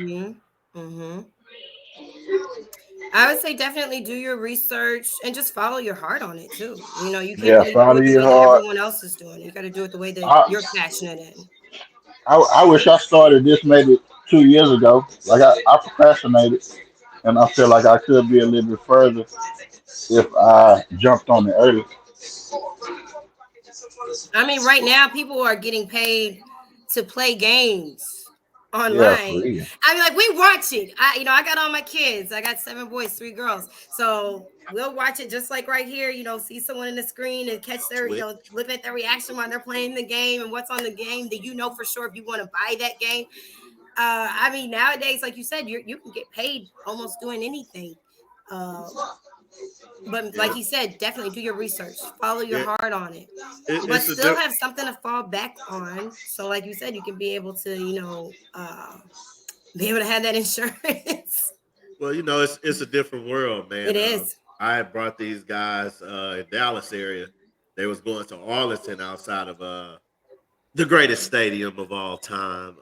I would say definitely do your research and just follow your heart on it too. You can't Yeah, really do follow it the your way that heart. everyone else is doing. You got to do it the way that I, you're passionate in. I wish I started this maybe 2 years ago. Like I procrastinated, and I feel like I could be a little bit further if I jumped on it early. I mean, right now people are getting paid to play games Yeah, for online. real. I mean, like we watch it. I got all my kids. I got 7 boys, 3 girls. So we'll watch it just like right here. See someone in the screen and catch their, looking at their reaction while they're playing the game and what's on the game. That for sure if you want to buy that game. I mean, nowadays, like you said, you can get paid almost doing anything. But like you said, definitely do your research, follow your heart on it, but still have something to fall back on. So, like you said, you can be able to, be able to have that insurance. Well, it's a different world, man. It is. I brought these guys in Dallas area. They was going to Arlington outside of the greatest stadium of all time,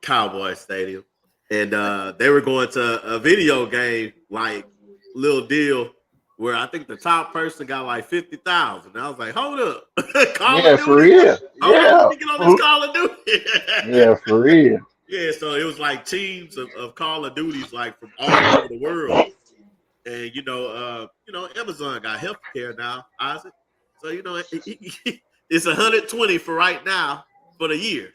Cowboy Stadium, and they were going to a video game like little deal where I think the top person got like 50,000. I was like, hold up, Call Yeah, of for Duty. real. Hold Yeah. up, let me get on this Call of Duty. Yeah, for real. Yeah, so it was like teams of Call of Duties like from all over the world. And Amazon got healthcare now, Isaac. So it's 120 for right now for the year.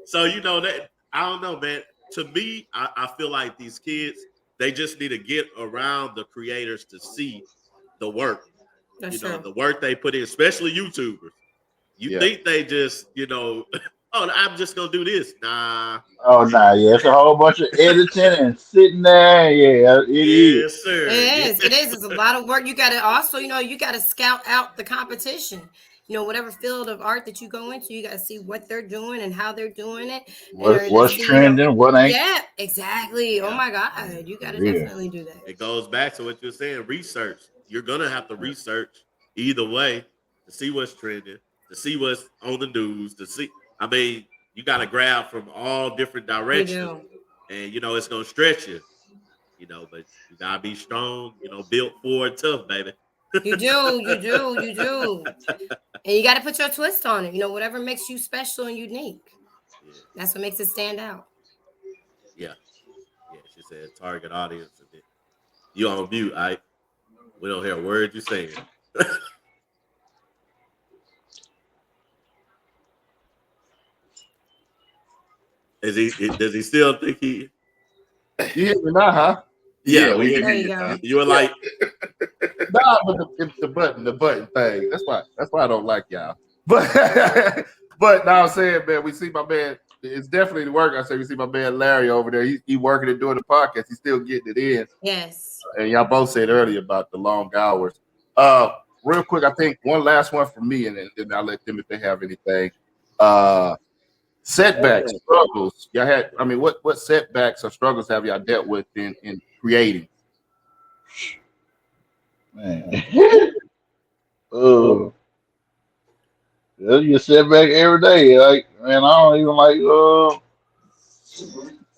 So that I don't know, man. To me, I feel like these kids, they just need to get around the creators to see the work. That's true. The work they put in, especially YouTubers. You think they just, oh, I'm just gonna do this. Nah. Oh nah, yeah, it's a whole bunch of editing and sitting there. Yeah, it is. Yes, sir. It is. It is. It's a lot of work. You got to also, you got to scout out the competition. Whatever field of art that you go into, you got to see what they're doing and how they're doing it, in order to What's see, trending? What ain't? yeah, exactly. Oh Yeah. my God, you got to Yeah. definitely do that. It goes back to what you're saying. Research. You're gonna have to research either way to see what's trending, to see what's on the news, to see. I mean, you got to grab from all different You directions, do. and it's gonna stretch you. But you gotta be strong. Built for it, tough, baby. You do. You do. You do. And you got to put your twist on it. Whatever makes you special and unique. Yeah, That's what makes it stand out. yeah, yeah. She said target audience. And you on mute, I. We don't hear a word you saying. Does he still think he? You hear me now, huh? Yeah, we There hear you you. go. You were like, Nah, but the button thing. That's why I don't like y'all. But but now I'm saying, man, we see my man. It's definitely the work. I say we see my man Larry over there. He working and doing the podcast. He's still getting it in. Yes. And y'all both said earlier about the long hours. Real quick, I think one last one for me, and then I'll let them if they have anything. Setbacks, struggles. Y'all had. I mean, what setbacks or struggles have y'all dealt with in creating? Man. You sit back every day. Like, man, I don't even like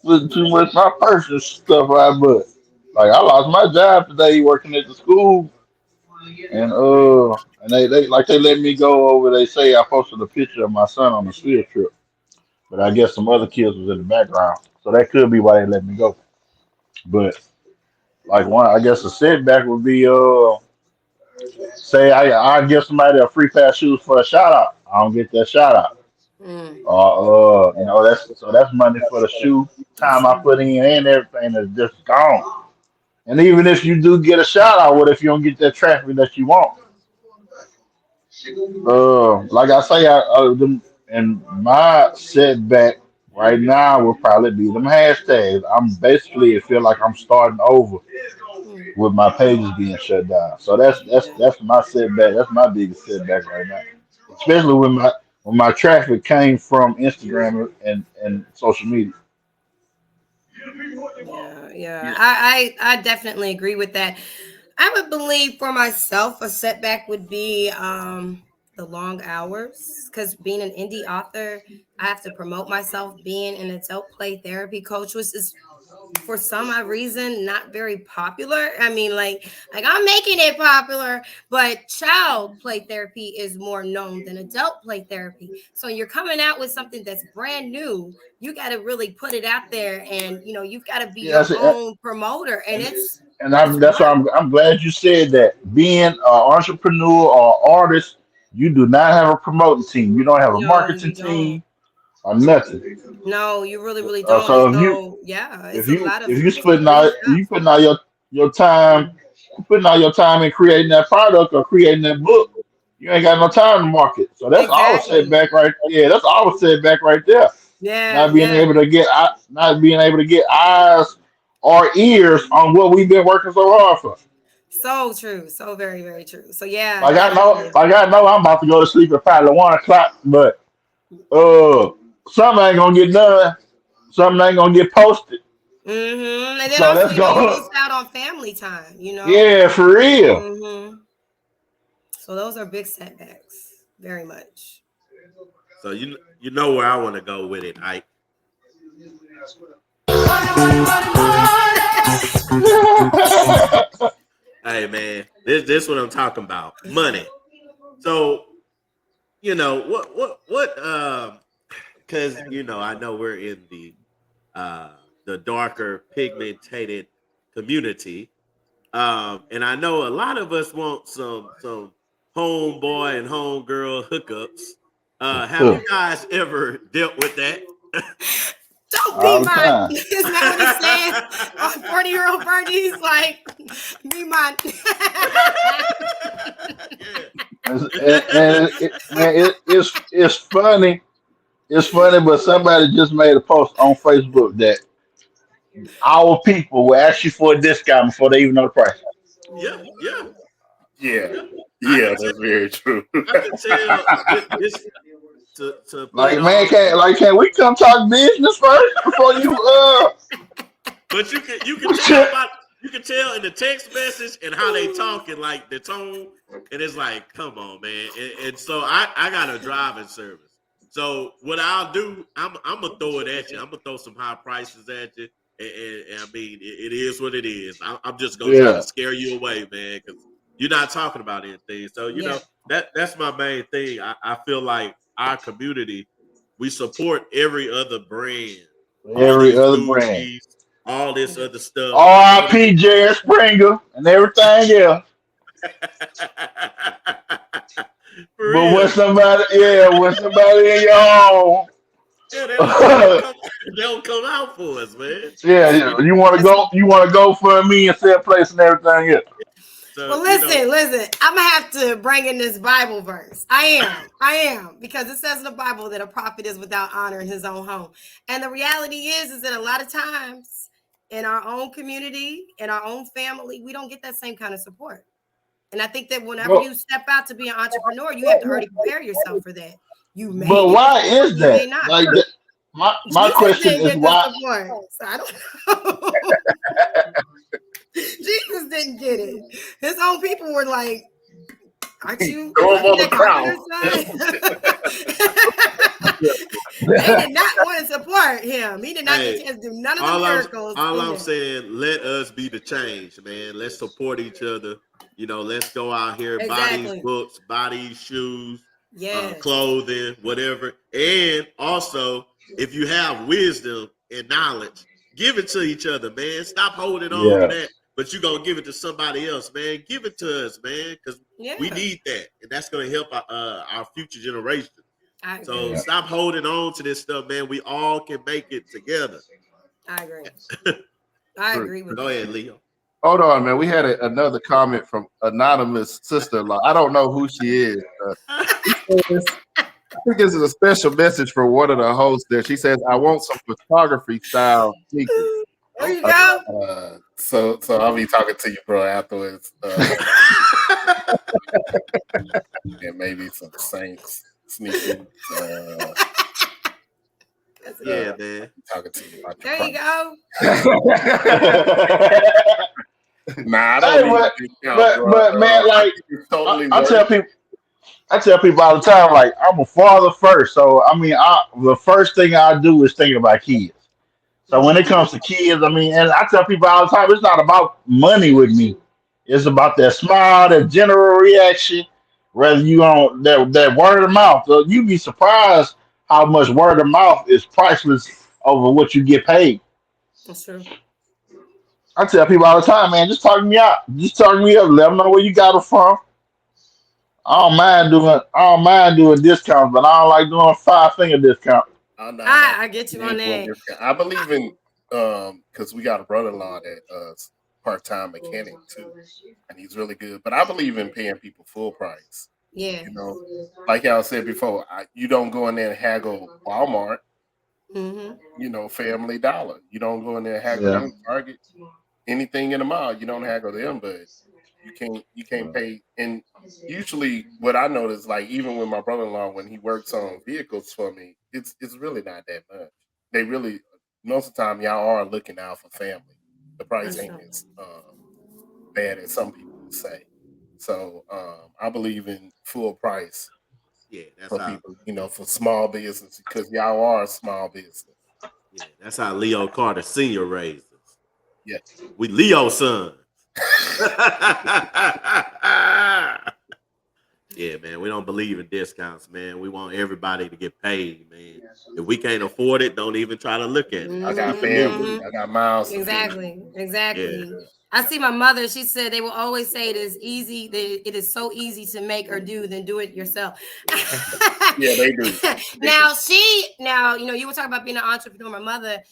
put too much of my personal stuff out, but like I lost my job today working at the school, and they let me go over. They say I posted a picture of my son on the field trip, but I guess some other kids was in the background, so that could be why they let me go. But like I guess a setback would be say I give somebody a free pair of shoes for a shout out. I don't get that shout out. Mm. That's money for the shoe time I put in and everything is just gone. And even if you do get a shout out, what if you don't get that traffic that you want? Like I say, and my setback right now will probably be them hashtags. I'm basically it feel like I'm starting over Mm. with my pages being shut down. So that's my setback. That's my biggest setback right now, especially when my traffic came from Instagram and social media. Yeah. I definitely agree with that. I would believe for myself a setback would be the long hours, because being an indie author, I have to promote myself being an adult play therapy coach, which is for some odd reason not very popular. I mean, like I'm making it popular, but child play therapy is more known than adult play therapy. So you're coming out with something that's brand new. You got to really put it out there, and you've got to be Yeah, your own promoter, and it's that's why work. I'm glad you said that. Being an entrepreneur or artist, you do not have a promoting team. You don't have a No, marketing you don't. team or nothing. No, you really, really don't. And So so, yeah, it's a lot of if you it's a putting lot of out stuff. you putting out your time putting out your time in creating that product or creating that book, you ain't got no time to market. So that's our Exactly. setback right. Yeah, that's our setback right there. Yeah, Not being yeah. able to get eyes or ears on what we've been working so hard for. So true. So very, very true. So yeah, Like definitely. I know I'm about to go to sleep at probably 1 o'clock, but uh something ain't gonna get done. Something ain't gonna get posted. And then So also let's you don't go. lose out on family time. Yeah, for real. hmm So those are big setbacks, very much. so you know where I want to go with it. Hey man, this what I'm talking about. Money. So what because I know we're in the darker pigmented community. And I know a lot of us want some homeboy and homegirl hookups. Have you guys ever dealt with that? Don't be All the mine. time. Isn't that what he said on 40-year-old Bernie? He's like, be mine. Yeah. And man, it's funny it's funny, but somebody just made a post on Facebook that our people will ask you for a discount before they even know the price. Yeah, yeah, Yeah, yeah. I yeah, can tell. that's very true. I can tell this to put it Like, man, all. can we come talk business first before you But you can tell by you can tell in the text message and how they talking, like the tone, and it's like, come on, man. And so I got a driving service. So what I'll do, I'm gonna throw it at you. I'm gonna throw some high prices at you, and I mean it is what it is. I'm just gonna try yeah. to scare you away, man, because you're not talking about anything. So Yeah. that's my main thing. I feel like our community, we support every other brand, all Every these other brand. Louis, all this other stuff. You know what I R.I.P. Jerry Springer and everything else. mean? For But when real. somebody in your own, Yeah, they don't come out for us, man. yeah, You know, you want to go for me and set place and everything else. Well, so listen. I'm gonna have to bring in this Bible verse. I am, because it says in the Bible that a prophet is without honor in his own home. And the reality is that a lot of times in our own community, in our own family, we don't get that same kind of support. And I think that whenever But, you step out to be an entrepreneur, you have to already prepare yourself for that. You may but get the why support, is you may that? not. Like, my Jesus question didn't is get the why. support, so I don't know. Jesus didn't get it. His own people were like, aren't you Throw him on the that crown. carpenter's son? They did not want to support him. He did not get a hey, chance to do none of the all I'm miracles. all in I'm there. saying, let us be the change, man. Let's support each other. Let's go out here, buy these Exactly. books, buy these shoes, Yes. clothing, whatever. And also, if you have wisdom and knowledge, give it to each other, man. Stop holding on to Yeah, that, but you're gonna give it to somebody else, man. Give it to us, man, because we Yeah. need that, and that's gonna help our future generations. I So agree. stop holding on to this stuff, man. We all can make it together. I agree. I agree with Go that. ahead, Leo. Hold on, man. We had another comment from anonymous sister-in-law. I don't know who she is. I think this is a special message for one of the hosts there. She says, I want some photography style sneakers. There you go. So I'll be talking to you, bro, afterwards. And maybe some Saints sneakers. Yeah, man. Talking to you about your There you price. go. Nah, I don't hey, need but a discount, bro. but man, I like think it's totally I worth tell it. people. I tell people all the time, like I'm a father first, so I mean, the first thing I do is think about kids. So when it comes to kids, I mean, and I tell people all the time, it's not about money with me. It's about that smile, that general reaction, whether you on that word of mouth. So you'd be surprised how much word of mouth is priceless over what you get paid. That's true. I tell people all the time, man, just talk me out. Just talk me up. Let them know where you got it from. I don't mind doing discounts, but I don't like doing 5 finger discount. Oh, no, I get you you on ain't doing that. discount. I believe in because we got a brother-in-law that part-time mechanic too, and he's really good. But I believe in paying people full price. Yeah. You know, like y'all said before, you don't go in there and haggle Walmart. Mm-hmm. Family Dollar. You don't go in there and haggle Yeah. them. Target, anything in the mall, you don't haggle them, but you can't pay. And usually, what I notice, like even with my brother-in-law, when he works on vehicles for me, it's really not that much. They really most of the time y'all are looking out for family. The price That's ain't true. as bad as some people would say. So I believe in full price Yeah, that's for how. people, for small business because y'all are a small business. Yeah, that's how Leo Carter Senior raised us. Yeah. We Leo sons. Yeah, man. We don't believe in discounts, man. We want everybody to get paid, man. If we can't afford it, don't even try to look at it. I Just got keep it moving. family. I got miles to feed. Exactly. Yeah. I see my mother. She said they will always say it is easy. That it is so easy to make or do than do it yourself. Yeah, they do. Now you were talking about being an entrepreneur. My mother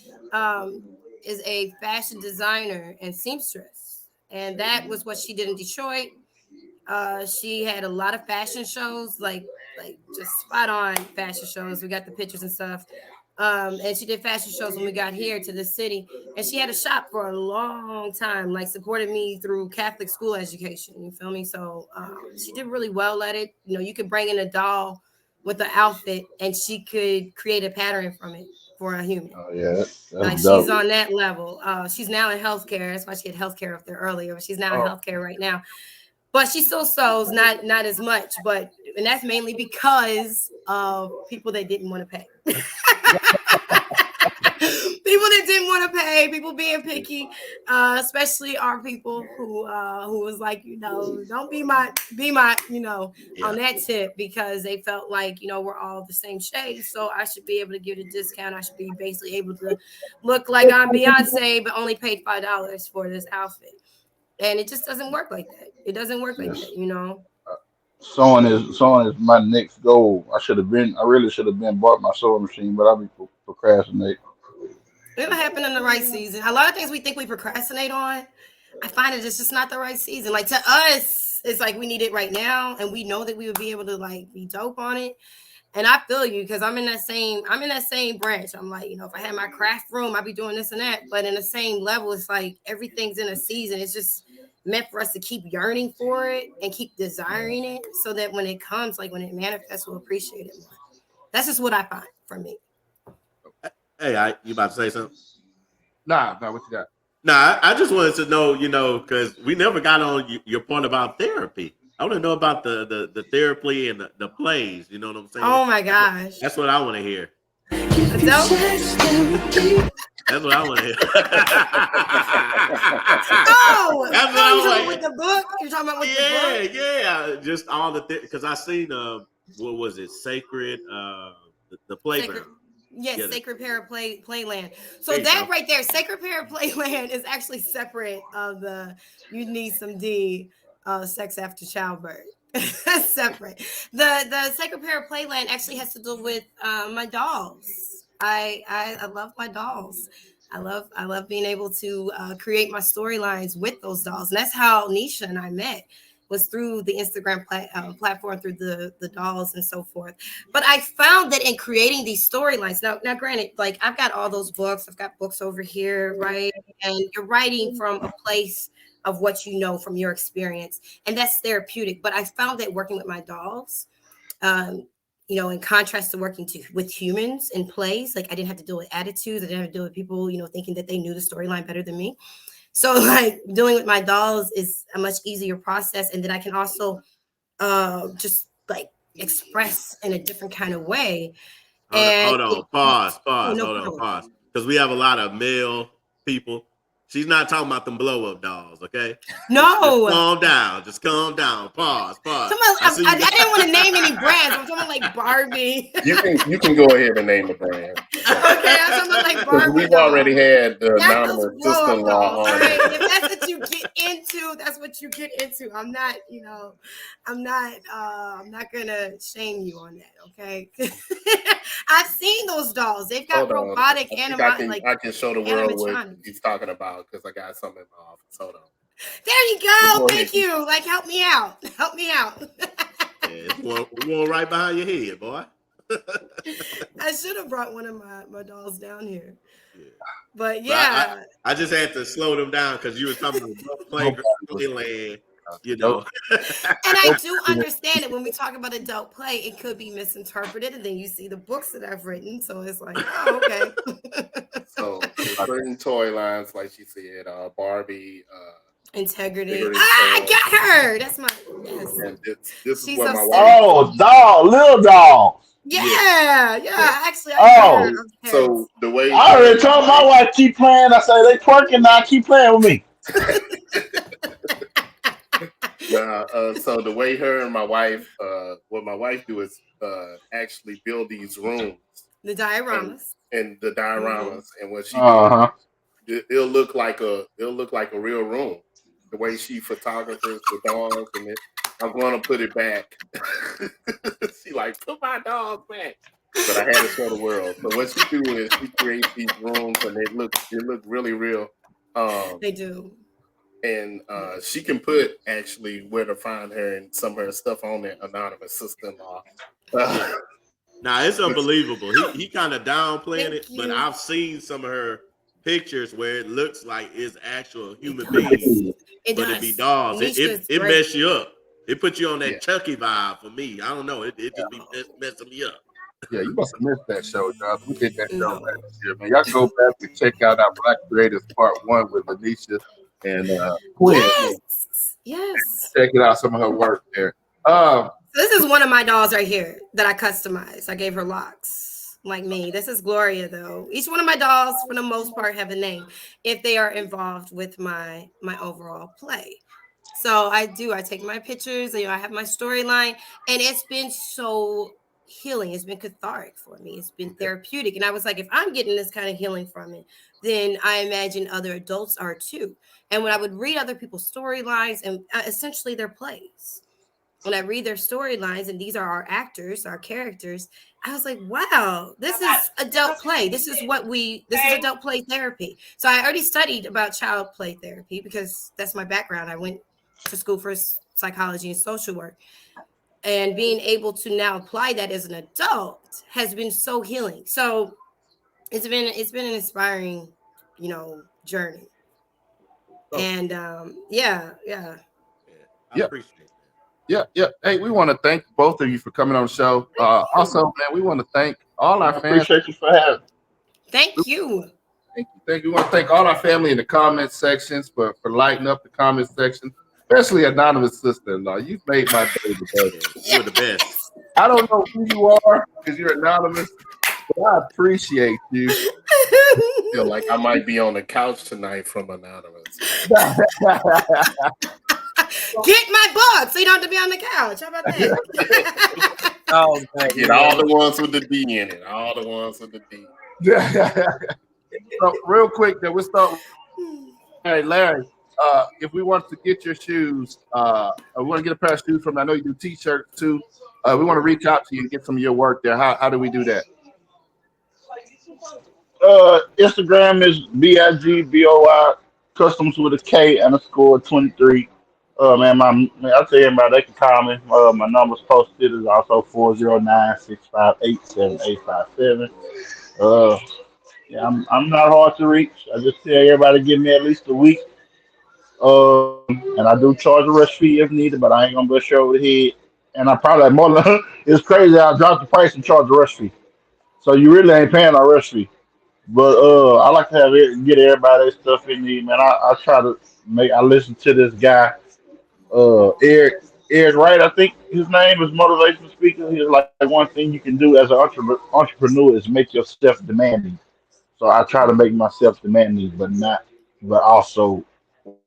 is a fashion designer and seamstress, and that was what she did in Detroit. She had a lot of fashion shows, like just spot on fashion shows. We got the pictures and stuff. And she did fashion shows when we got here to the city. And she had a shop for a long time, like supported me through Catholic school education. You feel me? So she did really well at it. You know, you could bring in a doll with an outfit, and she could create a pattern from it for a human. Oh yeah, that's Like dope. she's on that level. She's now in healthcare. That's why she had healthcare up there earlier. But she's now in healthcare right now. But she still sews, not as much. And that's mainly because of people that didn't want to pay. People that didn't want to pay, people being picky, especially our people who was like, don't be my, on that tip, because they felt like, we're all the same shade. So I should be able to give a discount. I should be basically able to look like I'm Beyonce, but only paid $5 for this outfit. And it just doesn't work like that. It doesn't work like that. Sewing is my next goal. I really should have been bought my sewing machine, but I'll be procrastinating. It'll happen in the right season. A lot of things we think we procrastinate on, I find it's just not the right season. Like to us, it's like we need it right now, and we know that we would be able to like be dope on it. And I feel you, because I'm in that same branch. I'm like, if I had my craft room, I'd be doing this and that. But in the same level, it's like everything's in a season. It's just meant for us to keep yearning for it and keep desiring it, so that when it comes, like when it manifests, we'll appreciate it more. That's just what I find for me. Hey, you about to say something? Nah, what you got? Nah, I just wanted to know, because we never got on your point about therapy. I want to know about the therapy and the plays. You know what I'm saying? Oh my gosh, that's what I want to hear. That's what I want to hear. That's what I want with the book. You're talking about with the book? Yeah. Just all because I seen what was it? Sacred the playground. Sacred Parent Playland. So that right there, Sacred Parent Playland is actually separate of the You Need Some D Sex After Childbirth. That's separate. The Sacred Parent Playland actually has to do with my dolls. I love my dolls. I love being able to create my storylines with those dolls. And that's how Nisha and I met, was through the Instagram platform, through the dolls and so forth. But I found that in creating these storylines, now granted, like I've got all those books, I've got books over here, right? And you're writing from a place of what you know from your experience, and that's therapeutic. But I found that working with my dolls, in contrast to working with humans in plays, like I didn't have to deal with attitudes, I didn't have to deal with people, thinking that they knew the storyline better than me. So like dealing with my dolls is a much easier process. And then I can also just like express in a different kind of way. Hold on. Pause. Because we have a lot of male people. She's not talking about them blow up dolls, okay? No. Just calm down. Pause. I didn't want to name any brands. I'm talking like Barbie. You can go ahead and name the brand. Okay, I'm talking like Barbie. We've already had the anonymous sister-in-law on. Right. If that's what you get into, that's what you get into. I'm not gonna shame you on that, okay? I've seen those dolls. They've got robotic animatronics. I can show the world what he's talking about, because I got something in my office. Hold on. There you go. Thank you. Like, help me out. It's one right behind your head, boy. I should have brought one of my dolls down here. Yeah. But yeah. I just had to slow them down because you were talking about playland. And I do understand it when we talk about adult play, it could be misinterpreted, and then you see the books that I've written, so it's like, oh, okay. So certain toy lines, like she said, Barbie, Integrity. I got her. That's my And this is what my wife. Little doll. Yeah. Actually, so the way I already told my wife keep playing. I say they twerking now. Keep playing with me. So the way her and my wife, what my wife do is actually build these rooms, the dioramas, and the dioramas, and what she do, it'll look like a real room. The way she photographers the dogs, and I'm gonna put it back. She like, put my dog back, but I had to show the world. So what she do is she creates these rooms, and they look really real. They do. And she can put actually where to find her and some of her stuff on that anonymous sister-in-law. Yeah. Nah, it's unbelievable. He kind of downplaying it, but I've seen some of her pictures where it looks like it's actual human beings, It but does. it be dolls. Anisha is It great. mess you up. It puts you on that Yeah. Chucky vibe for me. I don't know. It just be messing me up. Yeah, you must have missed that show, John. We did that show No. last year, man. Y'all can go back and check out our Black Creators Part 1 with Anisha and Quinn. Yes. Check it out, some of her work there. This is one of my dolls right here that I customized. I gave her locks like me. This is Gloria, though. Each one of my dolls, for the most part, have a name if they are involved with my overall play. So I take my pictures, I have my storyline, and it's been so healing. It's been cathartic for me. It's been therapeutic. And I was like, if I'm getting this kind of healing from it, then I imagine other adults are too. And when I would read other people's storylines and essentially their plays, when I read their storylines, and these are our actors, our characters, I was like, wow, this is adult play. This is adult play therapy. So I already studied about child play therapy because that's my background. I went to school for psychology and social work. And being able to now apply that as an adult has been so healing. So it's been an inspiring, journey. And Yeah, I Yeah, appreciate that. yeah. Hey, we want to thank both of you for coming on the show. Also, man, we want to thank all I our fans. appreciate you for having. thank you. Thank you. We want to thank all our family in the comment sections for lighting up the comment section, especially anonymous sister-in-law. You've made my day today. You were the best. I don't know who you are because you're anonymous, but I appreciate you. I feel like I might be on the couch tonight from anonymous. Get my book so you don't have to be on the couch. How about that? Oh, man. Get all the ones with the D in it. All the ones with the D. So real quick, then we'll start with Larry. If we want to get your shoes, we want to get a pair of shoes from. I know you do T-shirts too. We want to reach out to you and get some of your work there. How do we do that? Instagram is BIGBOY customs with a K _ 23. Man, I tell everybody they can call me. My number's posted is also 409-658-7857. Yeah, I'm not hard to reach. I just tell everybody to give me at least a week. And I do charge a rush fee if needed, but I ain't gonna brush you over the head. And I probably more than it's crazy. I'll drop the price and charge a rush fee. So you really ain't paying a rush fee. But I like to have it get everybody their stuff they need, man. I try to I listen to this guy, Eric Wright, I think his name is motivational speaker. He's like one thing you can do as an entrepreneur is make yourself demanding. So I try to make myself demanding, but also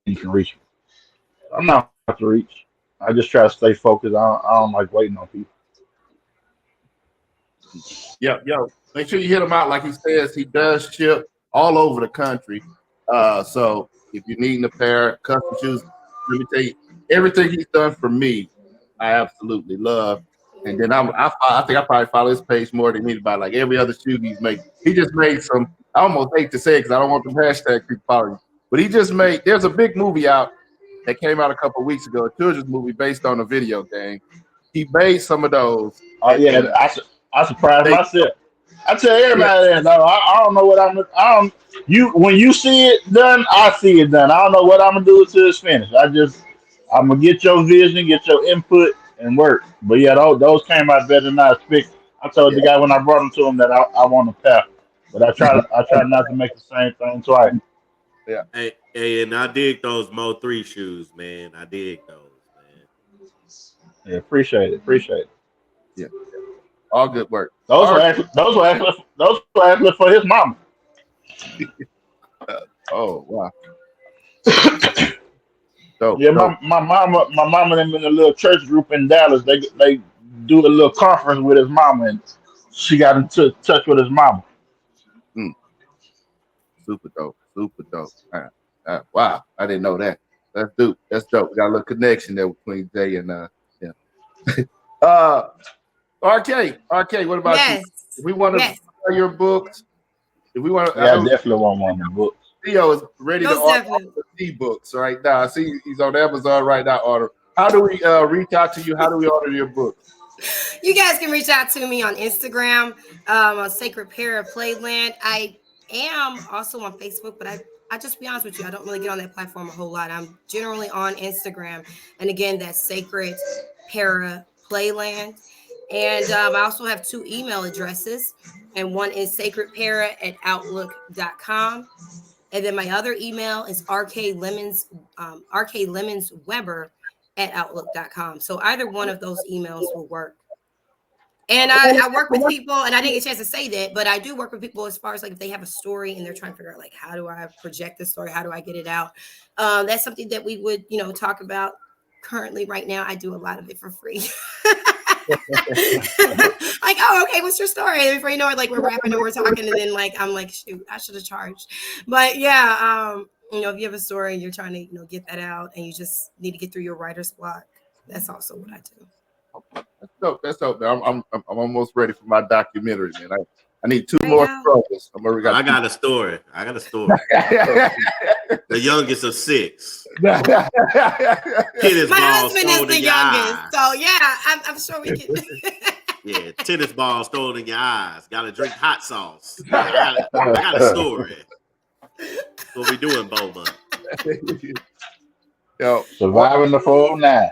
you can reach me. I'm not hard to reach. I just try to stay focused. I don't like waiting on people. Yo, make sure you hit him out. Like he says, he does ship all over the country. So if you need a pair of custom shoes, let me tell you, everything he's done for me, I absolutely love. And then I think I probably follow his page more than anybody. Like every other shoe he's made, he just made some. I almost hate to say it because I don't want the hashtag people following. But he just made. There's a big movie out that came out a couple of weeks ago, a children's movie based on a video game. He made some of those. Oh yeah, I surprised myself. I tell everybody that though. I don't know what I don't. You when you see it done, I see it done. I don't know what I'm gonna do until it's finished. I'm gonna get your vision, get your input, and work. But yeah, those came out better than I expected. I told the guy when I brought them to him that I want a pair, but I try not to make the same thing twice. Yeah. Hey, and I dig those Mo 3 shoes, man. I dig those, man. Yeah, appreciate it. Yeah. All good work. Those were actually for his mama. Oh wow. So Yeah, my mama them in a little church group in Dallas. They do a little conference with his mama, and she got into touch with his mama. Super dope. Wow, I didn't know that. That's dope. We got a little connection there between Jay and RK. What about you? If we want to buy your books, if we want to, I definitely want one of the books. Theo is ready to Most order definitely. the e-books right now. I see he's on Amazon right now. Order. How do we reach out to you? How do we order your books? You guys can reach out to me on Instagram, on Sacred Pair of Playland. I am also on Facebook, but I just be honest with you, I don't really get on that platform a whole lot. I'm generally on Instagram, and again, that's Sacred Para Playland. And I also have 2 email addresses, and one is sacredpara@outlook.com. And then my other email is rklemonsweber@outlook.com. So either one of those emails will work. And I work with people, and I didn't get a chance to say that, but I do work with people as far as like if they have a story and they're trying to figure out like how do I project the story, how do I get it out? That's something that we would talk about currently right now. I do a lot of it for free. Like, oh, okay, what's your story? And before you know it, like we're rapping and we're talking, and then like I'm like, shoot, I should have charged. But yeah, if you have a story and you're trying to get that out, and you just need to get through your writer's block, that's also what I do. That's dope, man. I'm almost ready for my documentary, man. I need 2 Right more now. struggles. I got a story. The youngest of 6. Tennis My ball husband is stolen the in your youngest, eyes. so yeah, I'm sure we can. Yeah, tennis ball stolen in your eyes. Got to drink hot sauce. Yeah, I got a story. That's what we doing, Beaumont. Yo, Surviving the 409.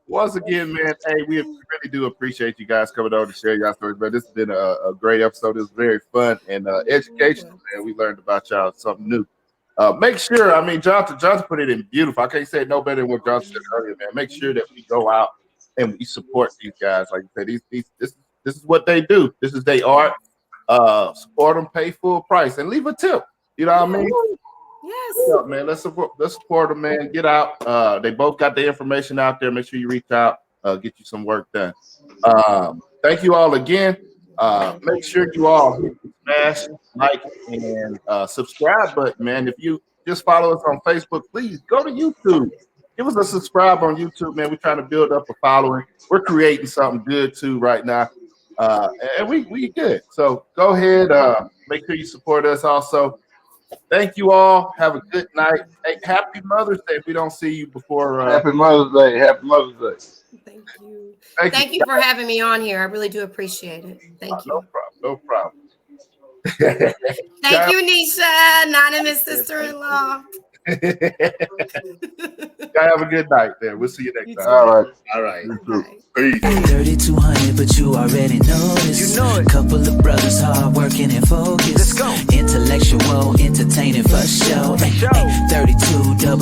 once again, man, hey, we really do appreciate you guys coming on to share your stories, man. This has been a great episode. It was very fun and educational, man. We learned about y'all something new. Make sure, Johnson put it in beautiful. I can't say no better than what Johnson said earlier, man. Make sure that we go out and we support these guys. Like I said, this is what they do. This is their art. Support them, pay full price, and leave a tip. You know what I mean? Yes. Yeah, man, let's support them, man. Get out. They both got the information out there. Make sure you reach out, get you some work done. Thank you all again. Make sure you all hit the smash, like, and subscribe button, man. If you just follow us on Facebook, please go to YouTube. Give us a subscribe on YouTube, man. We're trying to build up a following. We're creating something good too right now. And we good. So go ahead, make sure you support us also. Thank you all. Have a good night. Hey, happy Mother's Day if we don't see you before. Happy Mother's Day. Happy Mother's Day. Thank you. Thank you for having me on here. I really do appreciate it. Thank you. No problem. Thank you, Nisha, anonymous sister-in-law. Y'all have a good night there. We'll see you next time. All right. Peace. 3200, but you already know this. Couple of brothers hard working and focused. Let's go. Intellectual, entertaining for show. 32 double